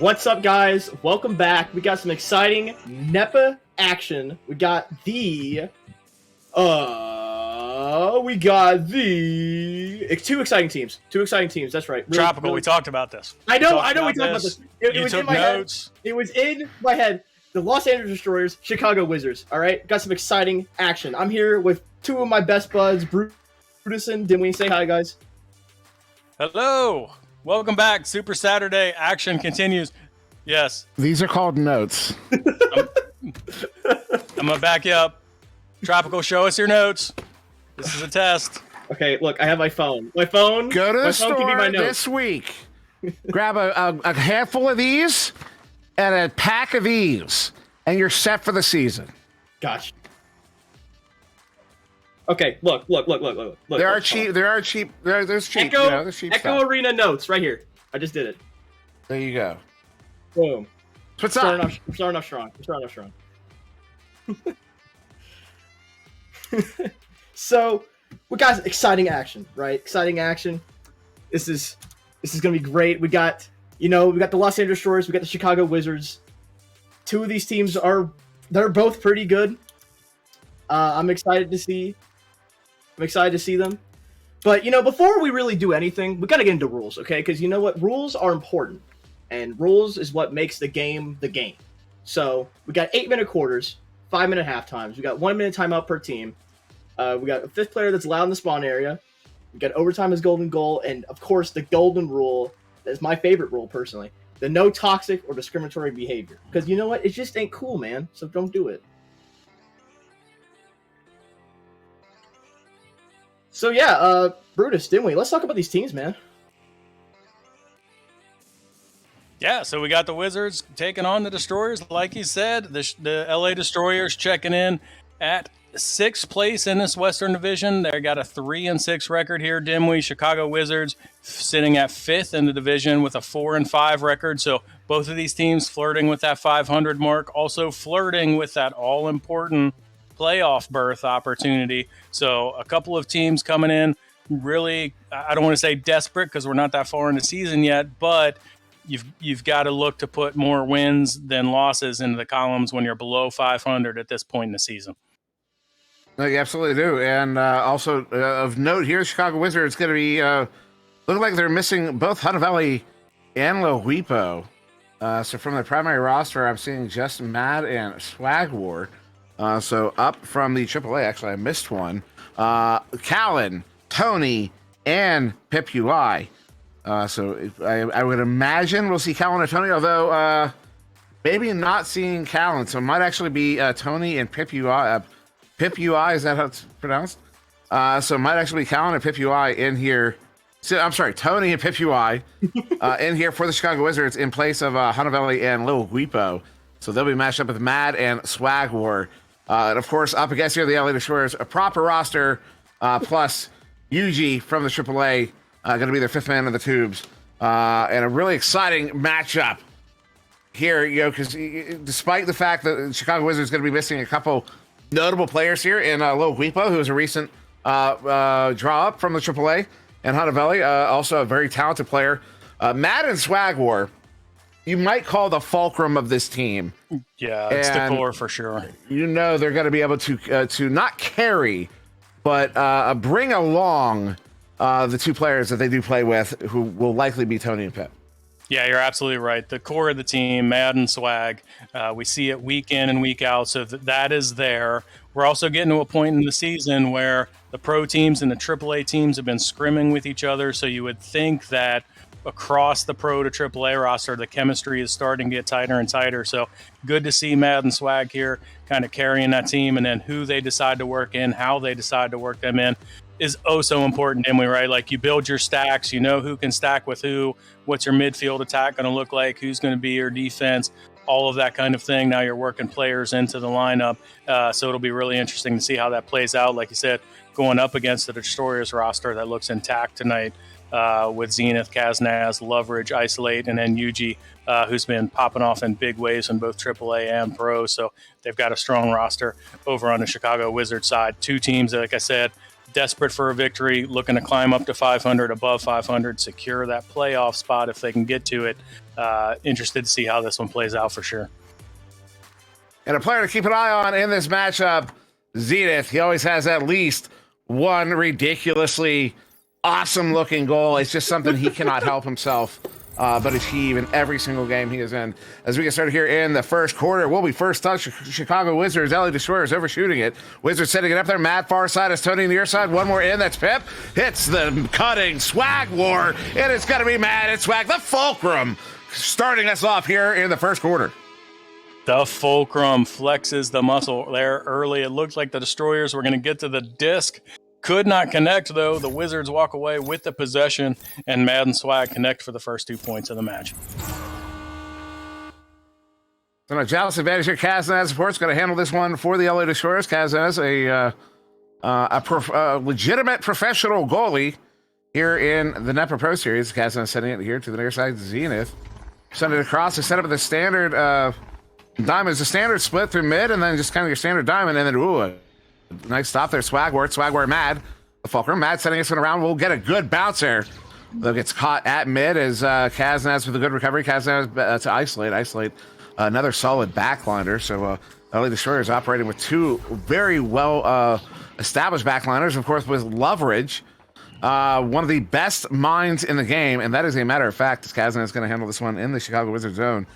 What's up, guys? Welcome back. We got some exciting Nepa action. We got the two exciting teams. Two exciting teams. That's right. Really, Tropical. Really... We talked about this. I know. We talked about this. It was in my notes. Head. It was in my head. The Los Angeles Destroyers, Chicago Wizards. All right. Got some exciting action. I'm here with two of my best buds, Brutus and Dimwee. Say hi, guys. Hello. Welcome back. Super Saturday action continues. Yes. These are called notes. I'm going to back you up. Tropical, show us your notes. This is a test. Okay, look, I have my phone. My phone. Go to the store my this week. Grab a handful of these and a pack of these, and you're set for the season. Gosh. Okay, look. There's cheap. Echo, there's cheap Echo stuff. Arena notes right here. I just did it. There you go. Boom. What's up? We're starting off strong. So, we got exciting action, right? Exciting action. This is gonna be great. We got the Los Angeles Destroyers. We got the Chicago Wizards. Two of these teams they're both pretty good. I'm excited to see them. But, before we really do anything, we got to get into rules, okay? Because you know what? Rules are important. And rules is what makes the game the game. So, we got 8-minute quarters, 5-minute half times. We got 1-minute timeout per team. We got a fifth player that's allowed in the spawn area. We got overtime as golden goal. And, of course, the golden rule is my favorite rule, personally. The no toxic or discriminatory behavior. Because you know what? It just ain't cool, man. So don't do it. So yeah, Brutus, didn't we? Let's talk about these teams, man. Yeah, so we got the Wizards taking on the Destroyers. Like you said, the LA Destroyers checking in at 6th place in this Western Division. They got a 3-6 record here. Dimwee, Chicago Wizards sitting at 5th in the division with a 4-5 record. So both of these teams flirting with that 500 mark, also flirting with that all-important playoff berth opportunity. So a couple of teams coming in really, I don't want to say desperate because we're not that far in the season yet, but you've got to look to put more wins than losses into the columns when you're below 500 at this point in the season. No, you absolutely do. And also of note here, Chicago Wizards going to be looking like they're missing both Hunavelli and Lohuipo. So from the primary roster, I'm seeing just Mad and Swag War. So up from the AAA, actually, I missed one. Callan, Tony, and Pip UI. So I would imagine we'll see Callan and Tony, although maybe not seeing Callan. So it might actually be Tony and Pip UI. Pip UI, is that how it's pronounced? So it might actually be Callan and Pip UI in here. So, I'm sorry, Tony and Pip UI in here for the Chicago Wizards in place of Hunavelli and Lil Guipo. So they'll be matched up with Mad and Swag War. And of course, up against here, the LA Destroyers, a proper roster, plus Yuji from the AAA, going to be their 5th man of the tubes. And a really exciting matchup here, because despite the fact that Chicago Wizards going to be missing a couple notable players here in Lil Guipo, who is a recent draw up from the AAA, and Hunavelli, also a very talented player. Mad and Swag War, you might call the fulcrum of this team. Yeah, it's the core for sure. They're going to be able to not carry, but bring along the two players that they do play with, who will likely be Tony and Pip. Yeah, you're absolutely right. The core of the team, Mad and Swag, we see it week in and week out, so that is there. We're also getting to a point in the season where the pro teams and the AAA teams have been scrimming with each other, so you would think that across the pro to AAA roster, the chemistry is starting to get tighter and tighter. So good to see Mad and Swag here kind of carrying that team, and then who they decide to work in, how they decide to work them in is oh so important, Dimwee, right? Like you build your stacks, you know who can stack with who, what's your midfield attack going to look like, who's going to be your defense, all of that kind of thing. Now you're working players into the lineup. So it'll be really interesting to see how that plays out. Like you said, going up against the Destroyers roster that looks intact tonight. With Zenith, Kaznaz, Loveridge, Isolate, and then Yuji, who's been popping off in big ways in both AAA and Pro. So they've got a strong roster over on the Chicago Wizards side. Two teams, like I said, desperate for a victory, looking to climb up to 500, above 500, secure that playoff spot if they can get to it. Interested to see how this one plays out for sure. And a player to keep an eye on in this matchup, Zenith. He always has at least one ridiculously awesome-looking goal. It's just something he cannot help himself but achieve in every single game he is in. As we get started here in the first quarter, we'll be first touch. Chicago Wizards, LA Destroyers overshooting it. Wizards setting it up there. Matt far side is Tony near side. One more in. That's Pip. Hits the cutting Swag War. And it's going to be Matt and Swag. The Fulcrum starting us off here in the first quarter. The Fulcrum flexes the muscle there early. It looked like the Destroyers were going to get to the disc. Could not connect, though. The Wizards walk away with the possession, and Mad and Swag connect for the first 2 points of the match. So now Jealous advantage here. Kazanaz, of course, going to handle this one for the LA Destroyers. Kazanaz, a legitimate professional goalie here in the Nepa Pro Series. Kazanaz sending it here to the near side, Zenith. Send it across. They set up the standard diamond. It's a standard split through mid, and then just kind of your standard diamond, and then, ooh, nice stop there. Swagward Mad. The Fulcrum. Mad sending this one around. We'll get a good bounce there. Though gets caught at mid as Kazanaz with a good recovery. Kazanaz to isolate. Another solid backliner. So LA Destroyers operating with two very well established backliners. Of course, with Loveridge, one of the best minds in the game. And that is a matter of fact, as Kazanaz is going to handle this one in the Chicago Wizards zone.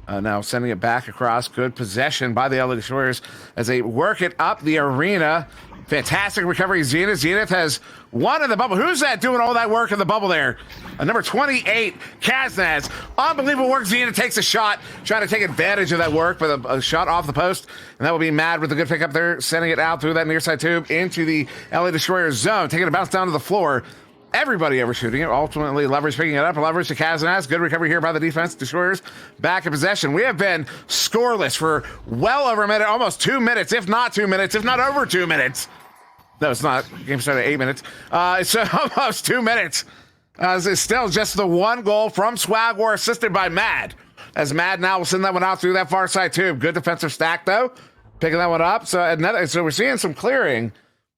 Now sending it back across. Good possession by the LA Destroyers as they work it up the arena. Fantastic recovery. Zenith has one in the bubble. Who's that doing all that work in the bubble there? Number 28, Kazanaz. Unbelievable work. Zenith takes a shot, trying to take advantage of that work with a shot off the post. And that will be Mad with a good pickup there, sending it out through that near side tube into the LA Destroyers zone, taking a bounce down to the floor. Everybody ever shooting it. Ultimately, Leverage picking it up. Leverage to Kazanaz. Good recovery here by the defense. Destroyers back in possession. We have been scoreless for well over a minute, almost 2 minutes, if not 2 minutes, if not over 2 minutes. No, it's not. Game started at 8 minutes. It's almost 2 minutes. It's still just the one goal from Swag War, assisted by Mad. As Mad now will send that one out through that far side tube. Good defensive stack, though. Picking that one up. So we're seeing some clearing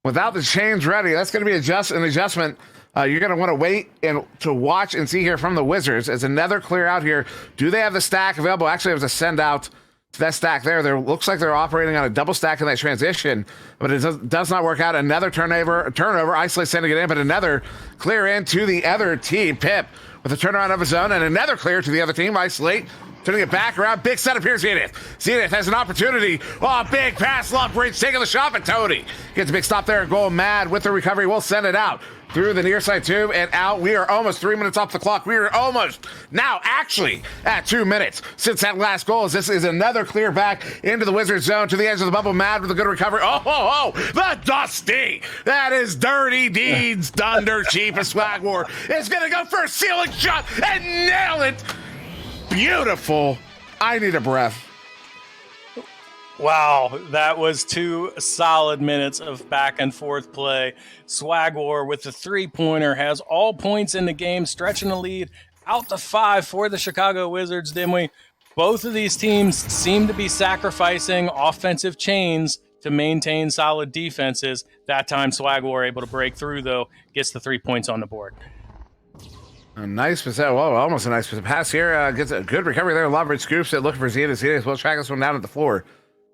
without the chains ready. That's going to be an adjustment. You're going to want to wait and to watch and see here from the Wizards as another clear out here. Do they have the stack available? Actually, it was a send out to that stack there. There looks like they're operating on a double stack in that transition, but it does not work out. Another turnover, Isolate sending it in, but another clear in to the other team. Pip with a turnaround of his own, and another clear to the other team. Isolate turning it back around. Big setup here, Zenith. Zenith has an opportunity. Oh, big pass, Loveridge taking the shot, but Tony gets a big stop there and goal. Mad with the recovery. We'll send it out through the near side tube and out. We are almost 3 minutes off the clock. We are almost now actually at 2 minutes since that last goal. As this is another clear back into the Wizard zone to the edge of the bubble. Mad with a good recovery. Oh, the Dusty. That is Dirty Deeds. Dunder Chief of Swag War is going to go for a ceiling shot and nail it. Beautiful. I need a breath. Wow, that was 2 solid minutes of back and forth play. Swag War with the three-pointer has all points in the game, stretching the lead out to 5 for the Chicago Wizards, Dimwee. Both of these teams seem to be sacrificing offensive chains to maintain solid defenses. That time, Swag War able to break through, though, gets the 3 points on the board. A nice possession. Well, almost a nice pass here. Gets a good recovery there. Loveridge scoops it, looking for Zenith. Zenith will track this one down at the floor.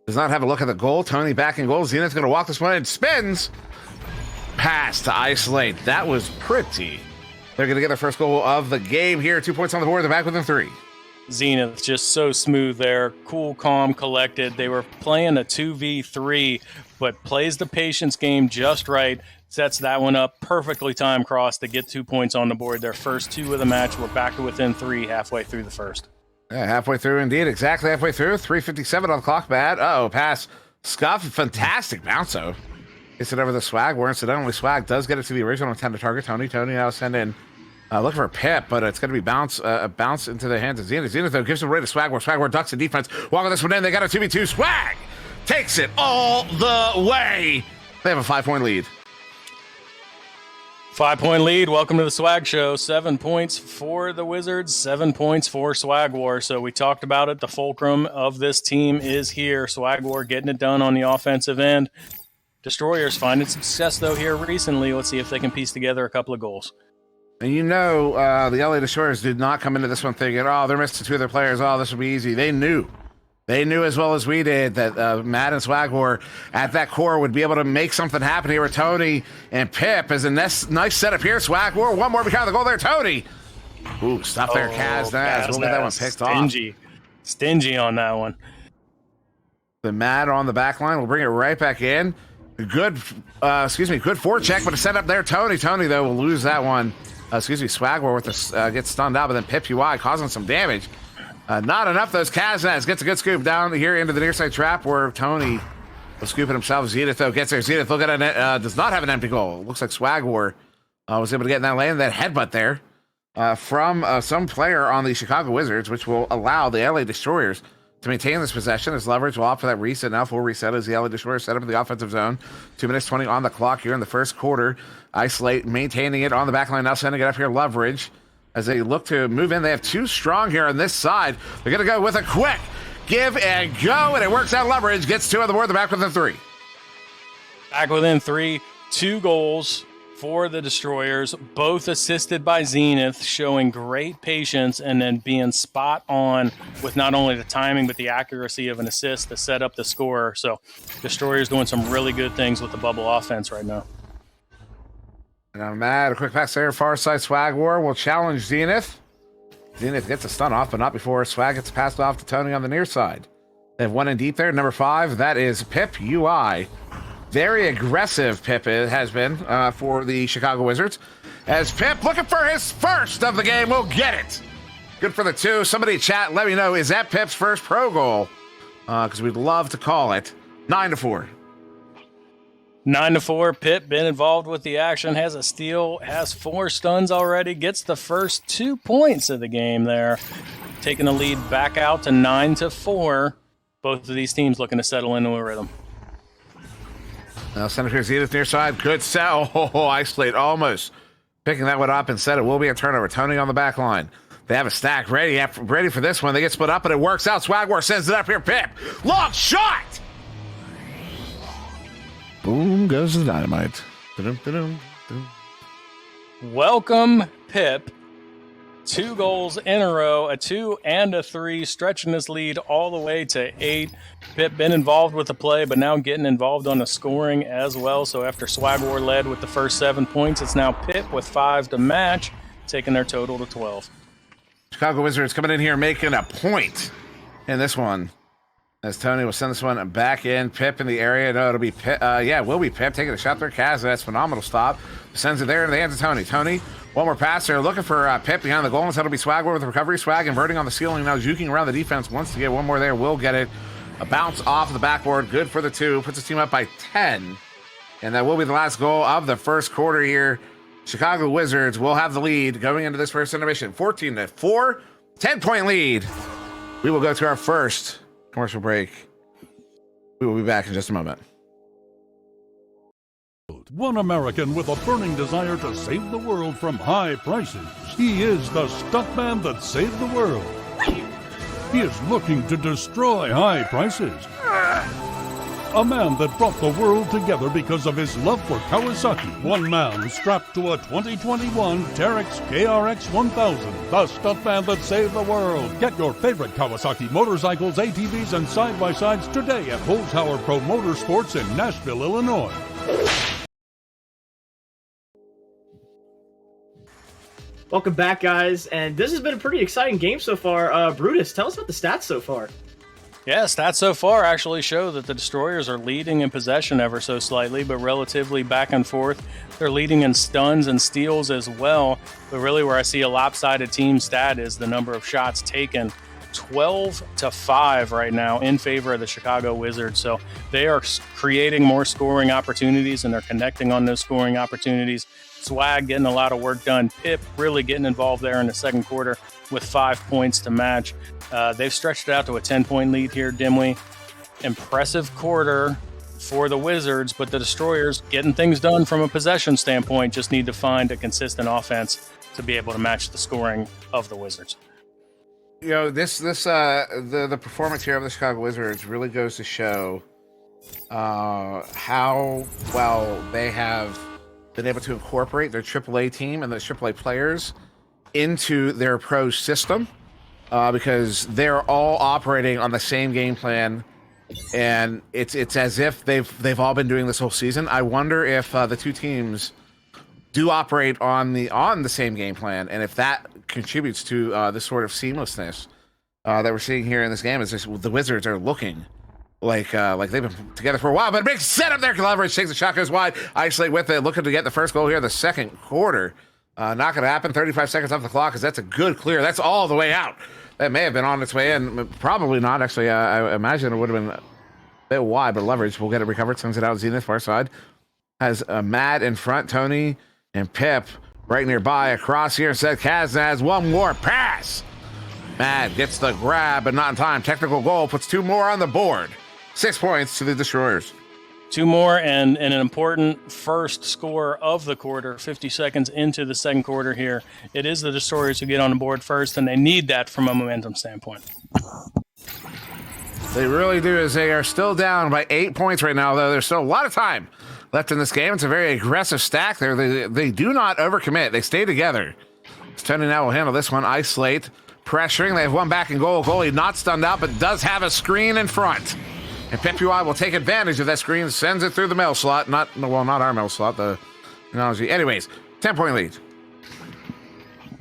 Does not have a look at the goal. Tony back in goal. Zenith's going to walk this one and spins. Pass to Isolate. That was pretty. They're going to get their first goal of the game here. 2 points on the board. They're back within 3. Zenith just so smooth there. Cool, calm, collected. They were playing a 2v3, but plays the patience game just right. Sets that one up. Perfectly timed cross to get 2 points on the board. Their first 2 of the match. We're back to within 3 halfway through the first. Yeah, halfway through indeed. Exactly halfway through. 3:57 on the clock. Bad. Pass. Scuff. Fantastic bounce, though. Gets it over the Swag. Where incidentally, Swag does get it to the original intended target. Tony now send in. Looking for Pip, but it's going to be a bounce into the hands of Zenith. Zenith, though, gives it away to Swag. Swag ducks the defense. Walking this one in. They got a 2v2. Swag takes it all the way. They have a 5-point lead. 5-point lead. Welcome to the Swag Show. 7 points for the Wizards, 7 points for Swag War. So we talked about it. The fulcrum of this team is here. Swag War getting it done on the offensive end. Destroyers finding success, though, here recently. Let's see if they can piece together a couple of goals. And the LA Destroyers did not come into this one thinking, oh, they're missing 2 of their players. Oh, this will be easy. They knew as well as we did that Matt and Swagor at that core would be able to make something happen here with Tony and Pip. As a nice setup here. Swagor, one more behind the goal there. Tony. Ooh, stop there, Kaz. We'll get that one picked off. Stingy on that one. The Matt on the back line. We'll bring it right back in. Good forecheck, but a setup there. Tony, though, will lose that one. Swagor with the gets stunned out, but then Pip UI causing some damage. Not enough. Those Kazaz gets a good scoop down here into the near side trap where Tony was scooping himself. Zenith, though, gets there. Zenith, look at it, does not have an empty goal. Looks like Swagor was able to get in that lane. That headbutt there from some player on the Chicago Wizards, which will allow the LA Destroyers to maintain this possession. As leverage will opt for that reset. Now full reset as the LA Destroyers set up in the offensive zone. 2 minutes 20 on the clock here in the first quarter. Isolate, maintaining it on the back line. Now sending it up here. Leverage as they look to move in. They have 2 strong here on this side. They're going to go with a quick give and go, and it works out. Leverage gets 2 on the board. They're back within 3. Back within 3. 2 goals for the Destroyers, both assisted by Zenith, showing great patience and then being spot on with not only the timing but the accuracy of an assist to set up the scorer. So Destroyers doing some really good things with the bubble offense right now. Now Matt, a quick pass there. Far side Swagor will challenge Zenith. Zenith gets a stun off, but not before Swag gets passed off to Tony on the near side. They have 1 in deep there. Number 5, that is Pip UI. Very aggressive Pip has been for the Chicago Wizards. As Pip looking for his first of the game, will get it. Good for the 2. Somebody chat, let me know, is that Pip's first pro goal? Because we'd love to call it. 9-4. 9-4. Pip been involved with the action, has a steal, has 4 stuns already, gets the first 2 points of the game there, taking the lead back out to 9-4. Both of these teams looking to settle into a rhythm. Now Senator Zenith near side, good set. Oh, Isolate almost picking that one up and said it will be a turnover. Tony on the back line. They have a stack ready for this one. They get split up, and it works out. Swagor sends it up here. Pip, long shot. Boom goes the dynamite. Welcome, Pip. 2 goals in a row, a 2 and a 3, stretching this lead all the way to 8. Pip been involved with the play, but now getting involved on the scoring as well. So after Swagor led with the first 7 points, it's now Pip with 5 to match, taking their total to 12. Chicago Wizards coming in here making a point in this one. As Tony will send this one back in. Pip in the area. No, it'll be Pip. Will be Pip taking a shot there. Kaz, that's phenomenal stop. Sends it there in the hands of Tony. Tony, one more pass there. Looking for Pip behind the goal. Instead, it'll be Swagor with the recovery. Swag inverting on the ceiling. Now juking around the defense. Wants to get one more there. Will get it. A bounce off the backboard. Good for the 2. Puts the team up by 10. And that will be the last goal of the first quarter here. Chicago Wizards will have the lead going into this first intermission. 14-4. 10-point lead. We will go to our first commercial break. We will be back in just a moment. One American with a burning desire to save the world from high prices. He is the stuntman that saved the world. He is looking to destroy high prices. A man that brought the world together because of his love for Kawasaki. One man strapped to a 2021 Terex KRX 1000. The stuntman that saved the world. Get your favorite Kawasaki motorcycles, ATVs, and side-by-sides today at Holzhauer Pro Motorsports in Nashville, Illinois. Welcome back, guys, and this has been a pretty exciting game so far. Brutus, tell us about the stats so far. Yeah, stats so far actually show that the Destroyers are leading in possession ever so slightly, but relatively back and forth. They're leading in stuns and steals as well, but really where I see a lopsided team stat is the number of shots taken. 12-5 right now in favor of the Chicago Wizards. So they are creating more scoring opportunities, and they're connecting on those scoring opportunities. Swag getting a lot of work done. Pip really getting involved there in the second quarter with 5 points to match. They've stretched it out to a 10-point lead here, Dimwee. Impressive quarter for the Wizards, but the Destroyers getting things done from a possession standpoint just need to find a consistent offense to be able to match the scoring of the Wizards. You know, the performance here of the Chicago Wizards really goes to show how well they have been able to incorporate their AAA team and the AAA players into their pro system, because they're all operating on the same game plan, and it's as if they've all been doing this whole season. I wonder if the two teams do operate on the same game plan, and if that contributes to this sort of seamlessness that we're seeing here in this game. Is just the Wizards are looking like they've been together for a while, but a big setup there. Leverage takes the shot, goes wide, isolate with it, looking to get the first goal here in the second quarter. Not going to happen. 35 seconds off the clock, because that's a good clear. That's all the way out. That may have been on its way in. Probably not, actually. I imagine it would have been a bit wide, but Leverage will get it recovered. Sends it out. Zenith, far side. Has Matt in front. Tony and Pip right nearby. Across here, said Kaz has one more pass. Matt gets the grab, but not in time. Technical goal puts 2 more on the board. 6 points to the Destroyers. 2 more and an important first score of the quarter, 50 seconds into the second quarter here. It is the Destroyers who get on the board first, and they need that from a momentum standpoint. They really do, as they are still down by 8 points right now, though there's still a lot of time left in this game. It's a very aggressive stack there. They do not overcommit. They stay together. Tony now will handle this one. Isolate, pressuring. They have one back in goal. Goalie not stunned out, but does have a screen in front. And Pip UI will take advantage of that screen, sends it through the mail slot. Not our mail slot, the analogy. Anyways, 10-point lead.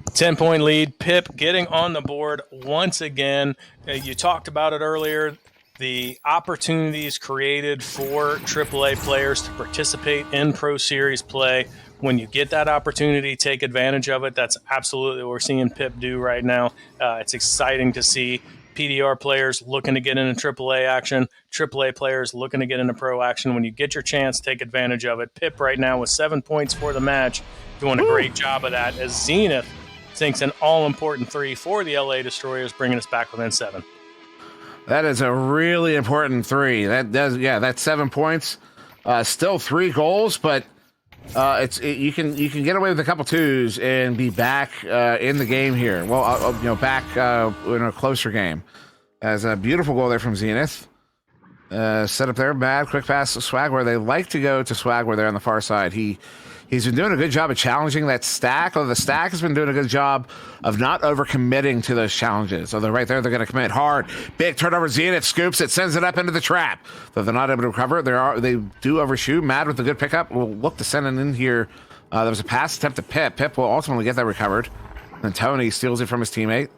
10-point lead. Pip getting on the board once again. You talked about it earlier. The opportunities created for AAA players to participate in Pro Series play. When you get that opportunity, take advantage of it. That's absolutely what we're seeing Pip do right now. It's exciting to see PDR players looking to get into AAA action, AAA players looking to get into pro action. When you get your chance, take advantage of it. Pip right now with 7 points for the match, doing a great job of that, as Zenith sinks an all-important 3 for the LA Destroyers, bringing us back within 7. That is a really important 3. That's 7 points. Still 3 goals, but you can get away with a couple 2s and be back in the game here. Well, back in a closer game. As a beautiful goal there from Zenith. Set up there, bad quick pass to Swagware. They like to go to Swagware there on the far side. He's been doing a good job of challenging that stack. The stack has been doing a good job of not overcommitting to those challenges. So they're right there. They're going to commit hard. Big turnover. Zenith scoops it, sends it up into the trap. Though they're not able to recover, they do overshoot. Mad with a good pickup. Will look to send it in here. There was a pass attempt to Pip. Pip will ultimately get that recovered. And Tony steals it from his teammate.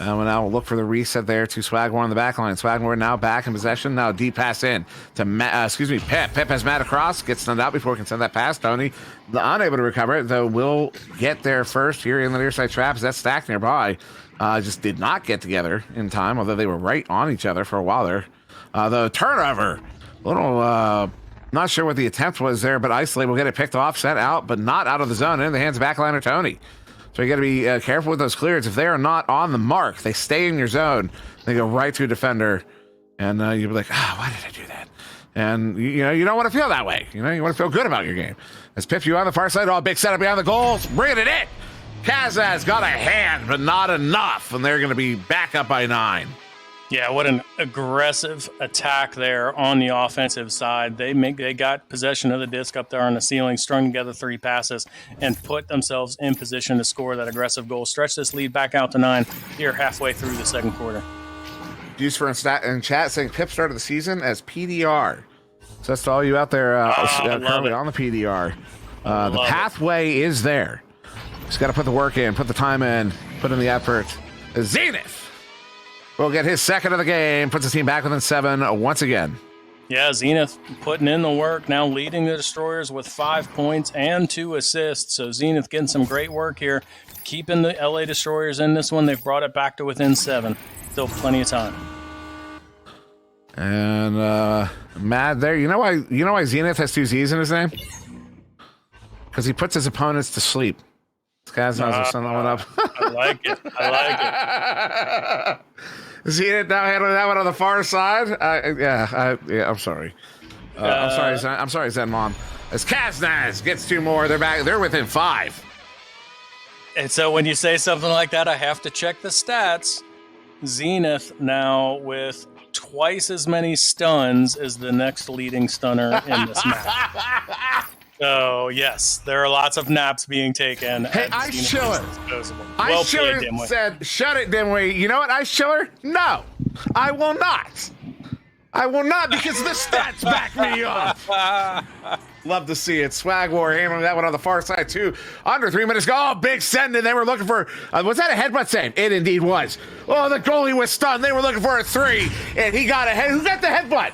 And now we'll look for the reset there to Swagmore on the back line. Swagmore now back in possession. Now deep pass in to Pip. Pip has Matt across. Gets stunned out before he can send that pass. Tony unable to recover it, though will get there first here in the near side traps. That stack nearby just did not get together in time, although they were right on each other for a while there. The turnover, not sure what the attempt was there, but Isolate will get it picked off, sent out, but not out of the zone. In the hands of backliner Tony. So you got to be careful with those clears. If they are not on the mark, they stay in your zone. They go right to a defender, and you'll be like, why did I do that? And you don't want to feel that way. You want to feel good about your game. As Pip you on the far side, big setup behind the goals, bringing it in. Kazaz got a hand, but not enough, and they're going to be back up by 9. Yeah, what an aggressive attack there on the offensive side. They got possession of the disc up there on the ceiling, strung together 3 passes, and put themselves in position to score that aggressive goal. Stretch this lead back out to 9 here halfway through the second quarter. Juice for in chat saying Pip started the season as PDR. So that's to all you out there currently on the PDR. The pathway is there. Just got to put the work in, put the time in, put in the effort. Zenith will get his second of the game, puts the team back within 7 once again. Yeah, Zenith putting in the work, now leading the Destroyers with 5 points and 2 assists. So Zenith getting some great work here, keeping the LA Destroyers in this one. They've brought it back to within 7. Still plenty of time. And Mad there. You know why Zenith has 2 Z's in his name? Because he puts his opponents to sleep. This guy's not send that one up. I like it. Zenith now handling that one on the far side. I'm sorry. I'm sorry, Zenmon. As Kaznaz gets 2 more, they're back. They're within 5. And so when you say something like that, I have to check the stats. Zenith now with twice as many stuns as the next leading stunner in this match. So, yes, there are lots of naps being taken. Hey, Ice Chiller. Well Ice Chiller played, Dimwit. said, shut it, Dimwit. You know what, Ice Chiller? No, I will not. I will not, because the stats back me up. Love to see it. Swag War handling that one on the far side, too. Under 3 minutes go. Oh, big send, and they were looking for, was that a headbutt save? It indeed was. Oh, the goalie was stunned. They were looking for a 3, and he got a head. Who got the headbutt?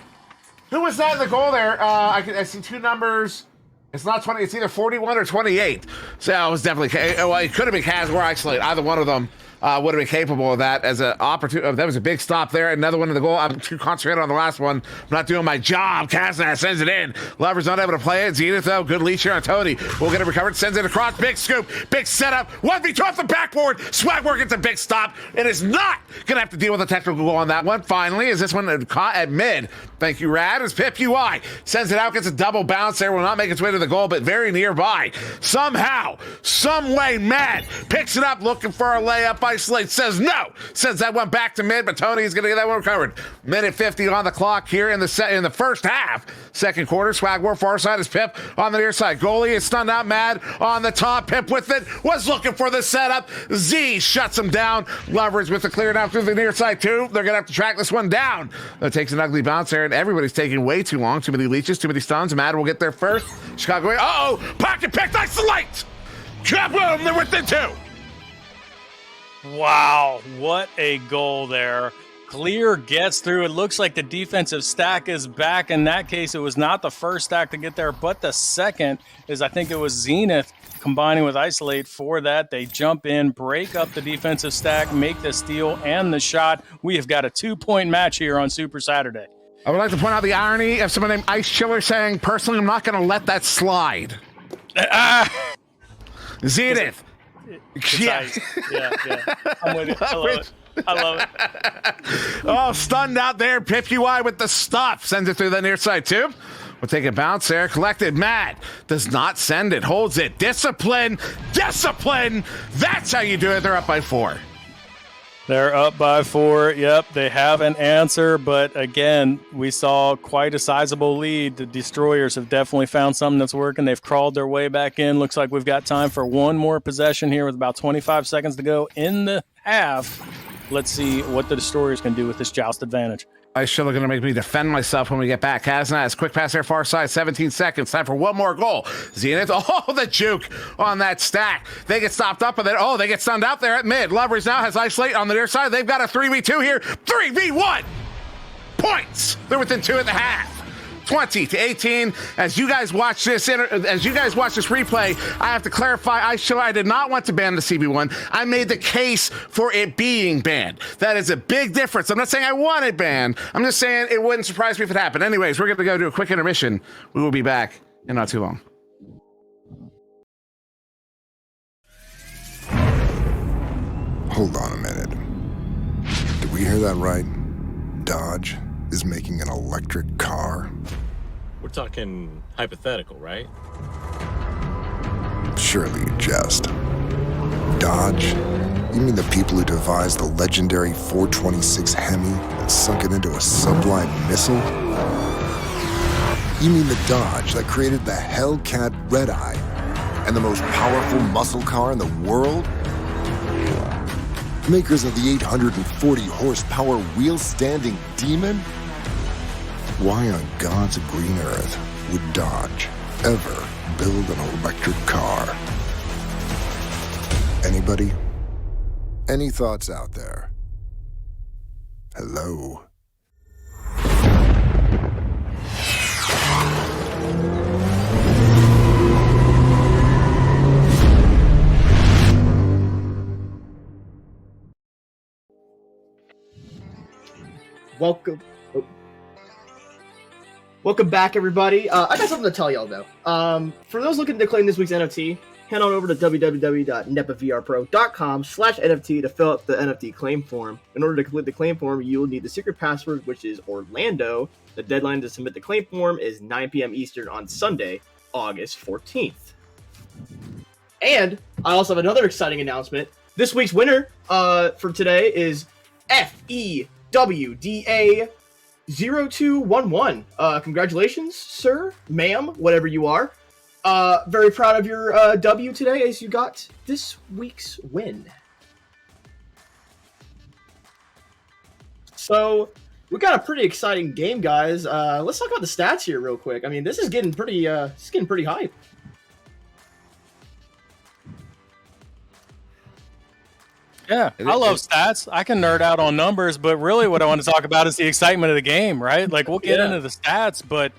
Who was that in the goal there? I see 2 numbers. It's not 20. It's either 41 or 28. So it was definitely. Well, it could have been Kaz or Isolate. Either one of them would have been capable of that as an opportunity. That was a big stop there. Another one in the goal. I'm too concentrated on the last one. I'm not doing my job. Kazna sends it in. Lover's not able to play it. Zenith though, good leash here on Tony. We'll get it recovered. Sends it across. Big scoop. Big setup. 1v2 off the backboard. Swagwork gets a big stop. It is not gonna have to deal with a technical goal on that one. Finally, is this one caught at mid? Thank you, Rad. As Pip UI sends it out, gets a double bounce there. Will not make its way to the goal, but very nearby. Somehow, some way, Mad picks it up, looking for a layup. Isolate says no. Sends that one back to mid, but Tony is going to get that one recovered. Minute 50 on the clock here in the first half. Second quarter, Swag War far side is Pip on the near side. Goalie is stunned out. Mad on the top. Pip with it. Was looking for the setup. Z shuts him down. Lovers with the clear down through the near side too. They're going to have to track this one down. That takes an ugly bounce there. Everybody's taking way too long. Too many leeches, too many stuns. Mad will get there first. Chicago. Uh-oh! Pocket picked. Isolate! Kaboom! They're within 2. Wow, what a goal there. Clear gets through. It looks like the defensive stack is back. In that case, it was not the first stack to get there, but the second is, I think it was Zenith combining with Isolate for that. They jump in, break up the defensive stack, make the steal and the shot. We have got a 2-point match here on Super Saturday. I would like to point out the irony of someone named Ice Chiller saying, personally, I'm not going to let that slide. Zenith. Yeah. Yeah. I'm with you. I love it. Oh, stunned out there. Pip UI with the stop. Sends it through the near side, too. We'll take a bounce there. Collected. Matt does not send it. Holds it. Discipline. Discipline. That's how you do it. They're up by 4. They're up by 4. Yep, they have an answer, but again, we saw quite a sizable lead. The Destroyers have definitely found something that's working. They've crawled their way back in. Looks like we've got time for one more possession here with about 25 seconds to go in the half. Let's see what the Destroyers can do with this joust advantage. Ice Chiller going to make me defend myself when we get back. Kazna, quick pass there, far side, 17 seconds. Time for one more goal. Zenith, oh, the juke on that stack. They get stopped up with it. Oh, they get stunned out there at mid. Lovers now has Isolate on the near side. They've got a 3v2 here. 3v1 points. They're within 2 at the half. 20-18. As you guys watch this replay, I have to clarify, I did not want to ban the CB1. I made the case for it being banned. That is a big difference. I'm not saying I want it banned. I'm just saying it wouldn't surprise me if it happened. Anyways, we're going to go do a quick intermission. We will be back in not too long. Hold on a minute. Did we hear that right? Dodge is making an electric car? We're talking hypothetical, right? Surely you jest. Dodge? You mean the people who devised the legendary 426 Hemi and sunk it into a sublime missile? You mean the Dodge that created the Hellcat Red Eye and the most powerful muscle car in the world? Makers of the 840 horsepower wheel-standing Demon? Why on God's green earth would Dodge ever build an electric car? Anybody? Any thoughts out there? Hello? Welcome back, everybody. I got something to tell y'all, though. For those looking to claim this week's NFT, head on over to www.nepavrpro.com/NFT to fill out the NFT claim form. In order to complete the claim form, you will need the secret password, which is Orlando. The deadline to submit the claim form is 9 p.m. Eastern on Sunday, August 14th. And I also have another exciting announcement. This week's winner for today is FEWDA 0211. Congratulations, sir, ma'am, whatever you are. Very proud of your W today as you got this week's win. So we got a pretty exciting game, guys. Let's talk about the stats here real quick. I mean, this is getting pretty hype. Yeah, I love stats. I can nerd out on numbers, but really what I want to talk about is the excitement of the game, right? Like, we'll get into the stats, but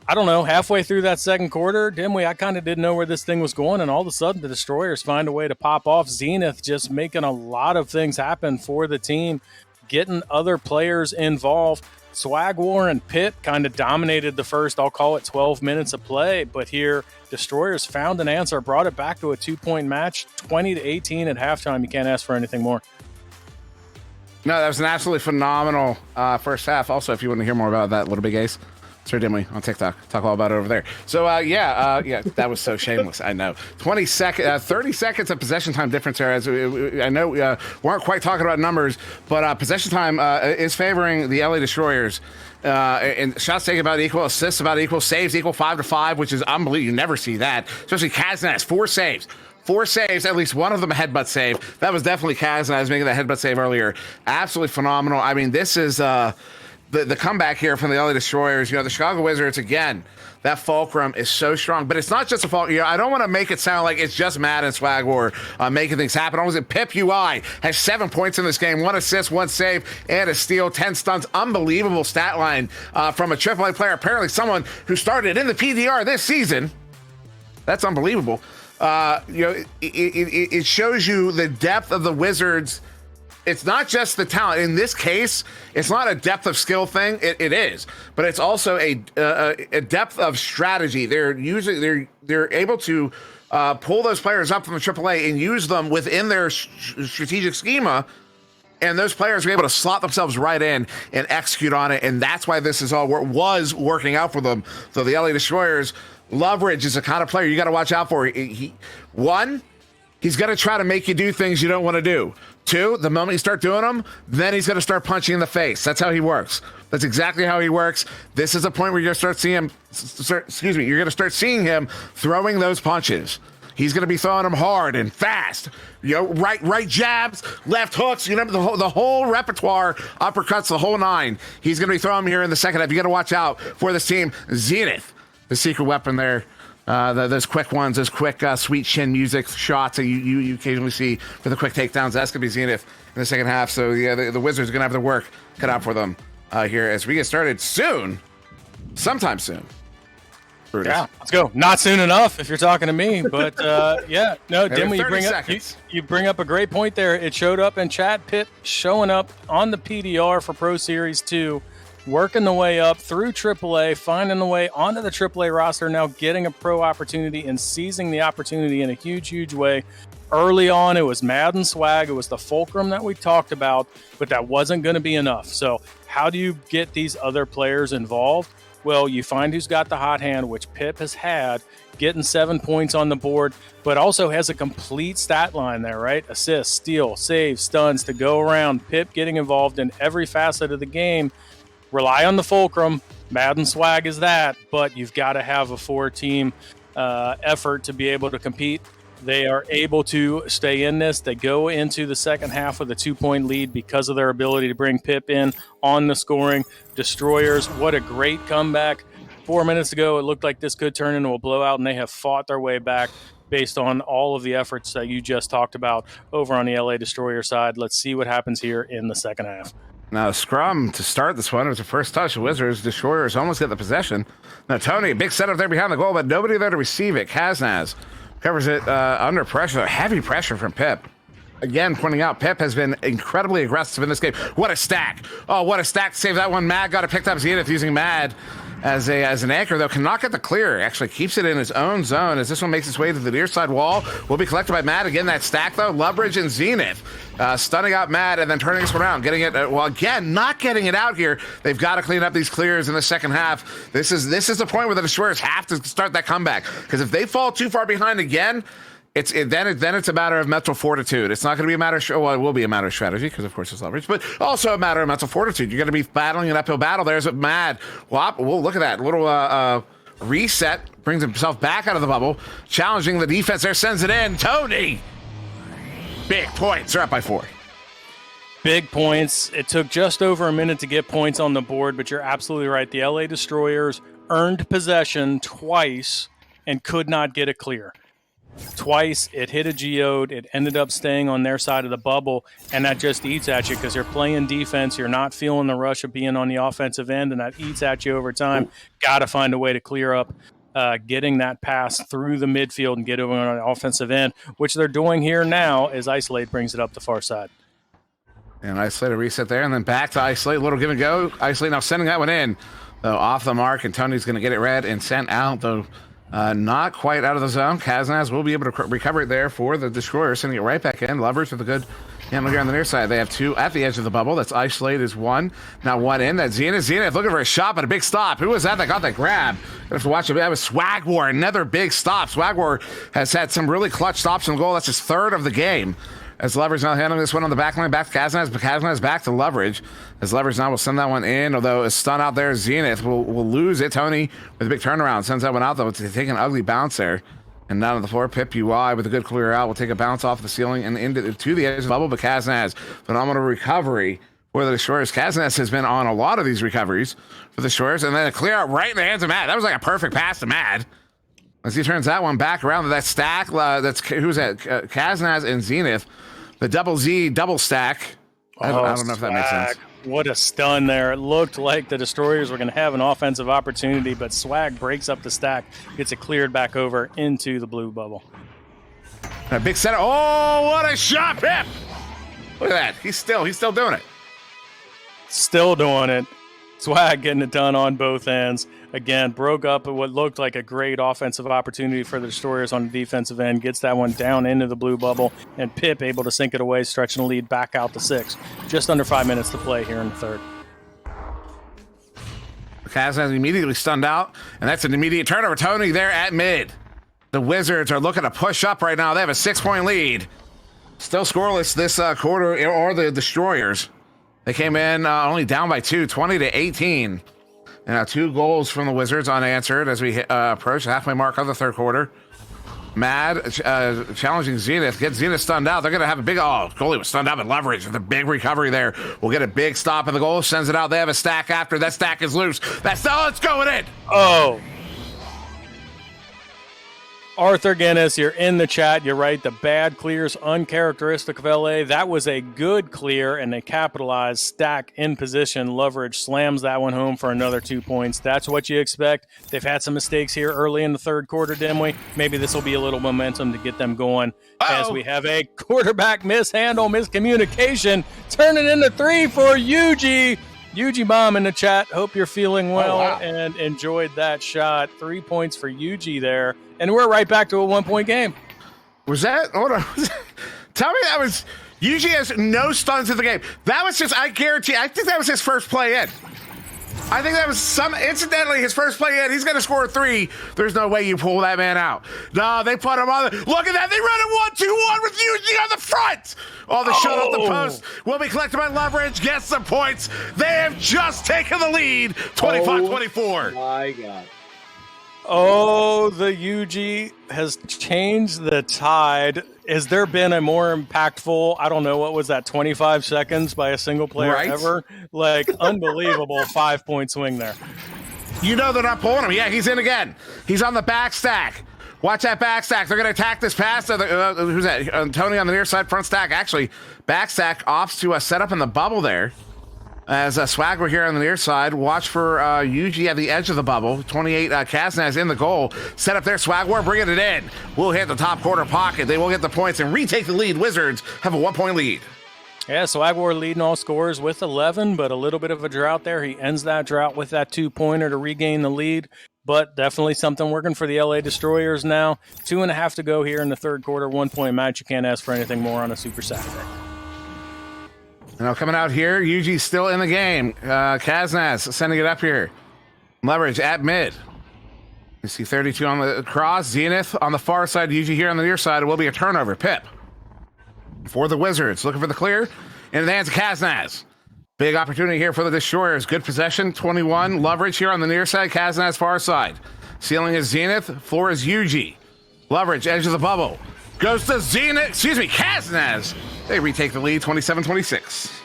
I don't know, halfway through that second quarter, I kind of didn't know where this thing was going, and all of a sudden the Destroyers find a way to pop off. Zenith just making a lot of things happen for the team, getting other players involved. Swag War and Pip kind of dominated the first, I'll call it 12 minutes of play, but here Destroyers found an answer, brought it back to a 2-point match, 20-18 at halftime. You can't ask for anything more. No, that was an absolutely phenomenal first half. Also, if you want to hear more about that, Little Big Ace, Sir Dimly on TikTok. Talk all about it over there. So, that was so shameless. I know. 30 seconds of possession time difference there. As I know we weren't quite talking about numbers, but possession time is favoring the LA Destroyers. And shots taken about equal, assists about equal, saves equal 5-5, which is unbelievable. You never see that. Especially Kazanaz, 4 saves. 4 saves, at least one of them a headbutt save. That was definitely Kazanaz making that headbutt save earlier. Absolutely phenomenal. I mean, this is the comeback here from the LA Destroyers. You know, the Chicago Wizards, again, that fulcrum is so strong. But it's not just a fulcrum. You know, I don't want to make it sound like it's just Matt and Swag War making things happen. Almost Pip UI has 7 points in this game, 1 assist, 1 save, and a steal, 10 stuns. Unbelievable stat line from a AAA player. Apparently someone who started in the PDR this season. That's unbelievable. It shows you the depth of the Wizards. It's not just the talent. In this case, it's not a depth of skill thing. It is, but it's also a depth of strategy. They're able to pull those players up from the AAA and use them within their strategic schema, and those players are able to slot themselves right in and execute on it. And that's why this is all was working out for them. So the LA Destroyers, Loveridge is the kind of player you got to watch out for. He's going to try to make you do things you don't want to do. 2, the moment you start doing them, then he's going to start punching in the face. That's how he works. That's exactly how he works. This is a point where you're going to start seeing him throwing those punches. He's going to be throwing them hard and fast. You know, right jabs, left hooks, you know, the whole repertoire, uppercuts, the whole 9. He's going to be throwing them here in the second half. You got to watch out for this team. Zenith, the secret weapon there. Those quick ones, those quick sweet chin music shots that you occasionally see for the quick takedowns. That's going to be Zenith in the second half. So, yeah, the Wizards are going to have their work cut out for them here as we get started sometime soon. Brutus. Yeah, let's go. Not soon enough if you're talking to me, but Dimly, you bring up a great point there. It showed up in chat. Pip showing up on the PDR for Pro Series 2. Working the way up through AAA, finding the way onto the AAA roster, now getting a pro opportunity and seizing the opportunity in a huge, huge way. Early on, it was Mad and Swag. It was the fulcrum that we talked about, but that wasn't going to be enough. So how do you get these other players involved? Well, you find who's got the hot hand, which Pip has had, getting 7 points on the board, but also has a complete stat line there, right? Assists, steal, save, stuns to go around. Pip getting involved in every facet of the game. Rely on the fulcrum. Madden Swag is that, but you've got to have a 4-team effort to be able to compete. They are able to stay in this. They go into the second half with a 2-point lead because of their ability to bring Pip in on the scoring. Destroyers, what a great comeback. 4 minutes ago, it looked like this could turn into a blowout, and they have fought their way back based on all of the efforts that you just talked about over on the LA Destroyer side. Let's see what happens here in the second half. Now, scrum to start this one. It was the first touch. The Wizards, Destroyers almost get the possession. Now, Tony, big setup there behind the goal, but nobody there to receive it. Kaznaz covers it under pressure, heavy pressure from Pip. Again, pointing out, Pip has been incredibly aggressive in this game. What a stack. Oh, what a stack to save that one. Mad got it picked up. Zenith using Mad as an anchor, though. Cannot get the clear. Actually keeps it in his own zone as this one makes its way to the near side wall. Will be collected by Mad. Again, that stack, though. Loveridge and Zenith stunning out Mad and then turning this one around. Getting it, again, not getting it out here. They've got to clean up these clears in the second half. This is the point where the Destroyers have to start that comeback. Because if they fall too far behind again, then it's a matter of mental fortitude. It's not going to be a matter of well, it will be a matter of strategy because of course it's leverage, but also a matter of mental fortitude. You're going to be battling an uphill battle. There's a Mad. Well, look at that little reset, brings himself back out of the bubble, challenging the defense there, sends it in. Tony, big points. They're up by 4. Big points. It took just over a minute to get points on the board, but you're absolutely right. The LA Destroyers earned possession twice and could not get a clear. Twice it hit a geode, it ended up staying on their side of the bubble, and that just eats at you because you're playing defense. You're not feeling the rush of being on the offensive end, and that eats at you over time. Got to find a way to clear up getting that pass through the midfield and get over on the offensive end, which they're doing here now as Isolate brings it up the far side. And Isolate a reset there, and then back to Isolate. A little give and go. Isolate now sending that one in, though off the mark, and Tony's going to get it read and sent out, though not quite out of the zone. Kaznaz will be able to recover it there for the Destroyer, sending it right back in. Lovers with a good handle here on the near side. They have 2 at the edge of the bubble. That's Isolate is 1. Now 1 in. That's Zenith looking for a shot, but a big stop. Who was that got that grab? You have to watch it. That was Swag War, another big stop. Swag War has had some really clutch stops in goal. That's his 3rd of the game. As Leverage now handling this one on the back line, back to Kaznaz, but Kaznaz back to Leverage. As Leverage now will send that one in, although a stun out there, Zenith will lose it. Tony with a big turnaround sends that one out, though, to take an ugly bounce there. And down on the floor, Pip UI with a good clear out will take a bounce off the ceiling and into to the edge of the bubble, but Kaznaz, phenomenal recovery for the Destroyers. Kaznaz has been on a lot of these recoveries for the Destroyers, and then a clear out right in the hands of Mad. That was like a perfect pass to Mad. As he turns that one back around to that stack, who's that? Kaznaz and Zenith. The double Z double stack. I don't know if that makes sense. What a stun there. It looked like the Destroyers were going to have an offensive opportunity, but Swag breaks up the stack, gets it cleared back over into the blue bubble. A big center. Oh, what a shot, Pip! Look at that. He's still doing it. Still doing it. Swag getting it done on both ends. Again, broke up what looked like a great offensive opportunity for the Destroyers on the defensive end. Gets that one down into the blue bubble, and Pip able to sink it away, stretching the lead back out to 6. Just under 5 minutes to play here in the 3rd. Kaznaz immediately stunned out, and that's an immediate turnover. Tony there at mid. The Wizards are looking to push up right now. They have a 6-point lead. Still scoreless this quarter, or the Destroyers. They came in only down by 2, 20-18. And now 2 goals from the Wizards unanswered as we approach the halfway mark of the 3rd quarter. Mad challenging Zenith. Get Zenith stunned out. They're going to have a big... Oh, goalie was stunned out with Leverage with a big recovery there. We'll get a big stop in the goal. Sends it out. They have a stack after. That stack is loose. It's going in. Oh. Arthur Guinness, you're in the chat. You're right. The bad clear's uncharacteristic of LA. That was a good clear, and they capitalized. Stack in position. Leverage slams that one home for another 2 points. That's what you expect. They've had some mistakes here early in the 3rd quarter, Dimway. Maybe this will be a little momentum to get them going. As we have a quarterback mishandle, miscommunication, turning into 3 for Yuji. Yuji Bomb in the chat. Hope you're feeling well and enjoyed that shot. 3 points for Yuji there. And we're right back to a 1-point game. Was that? Hold on. Tell me that was. Yuji has no stuns in the game. That was just, I guarantee, I think that was his first play in. I think that was incidentally his first play in. He's going to score 3. There's no way you pull that man out. No, they put him on look at that. They run a 1-2-1 with Yuji on the front. Oh, the shot off the post will be collected by Leverage. Gets the points. They have just taken the lead. 25-24. Oh, my God. Oh, the Yuji has changed the tide. Has there been a more impactful, I don't know, what was that, 25 seconds by a single player ever? Like, unbelievable 5-point swing there. You know they're not pulling him. Yeah, he's in again. He's on the back stack. Watch that back stack. They're going to attack this pass. Who's that? Tony on the near side, front stack. Actually, back stack opts to set up in the bubble there. As Swagger here on the near side, watch for Yuji at the edge of the bubble. 28 Kaznaz in the goal. Set up there, Swagger bringing it in. We'll hit the top corner pocket. They will get the points and retake the lead. Wizards have a 1-point lead. Yeah, Swagger leading all scorers with 11, but a little bit of a drought there. He ends that drought with that 2-pointer to regain the lead. But definitely something working for the LA Destroyers now. 2.5 to go here in the 3rd quarter. 1-point match. You can't ask for anything more on a Super Saturday. Now coming out here, Yuji's still in the game. Kaznaz sending it up here. Leverage at mid. You see 32 on the cross. Zenith on the far side. Yuji here on the near side. It will be a turnover. Pip for the Wizards. Looking for the clear. In the hands of Kaznaz. Big opportunity here for the Destroyers. Good possession. 21. Leverage here on the near side. Kaznaz far side. Ceiling is Zenith. Floor is Yuji. Leverage. Edge of the bubble. Goes to Zenith. Excuse me. Kaznaz. They retake the lead. 27-26.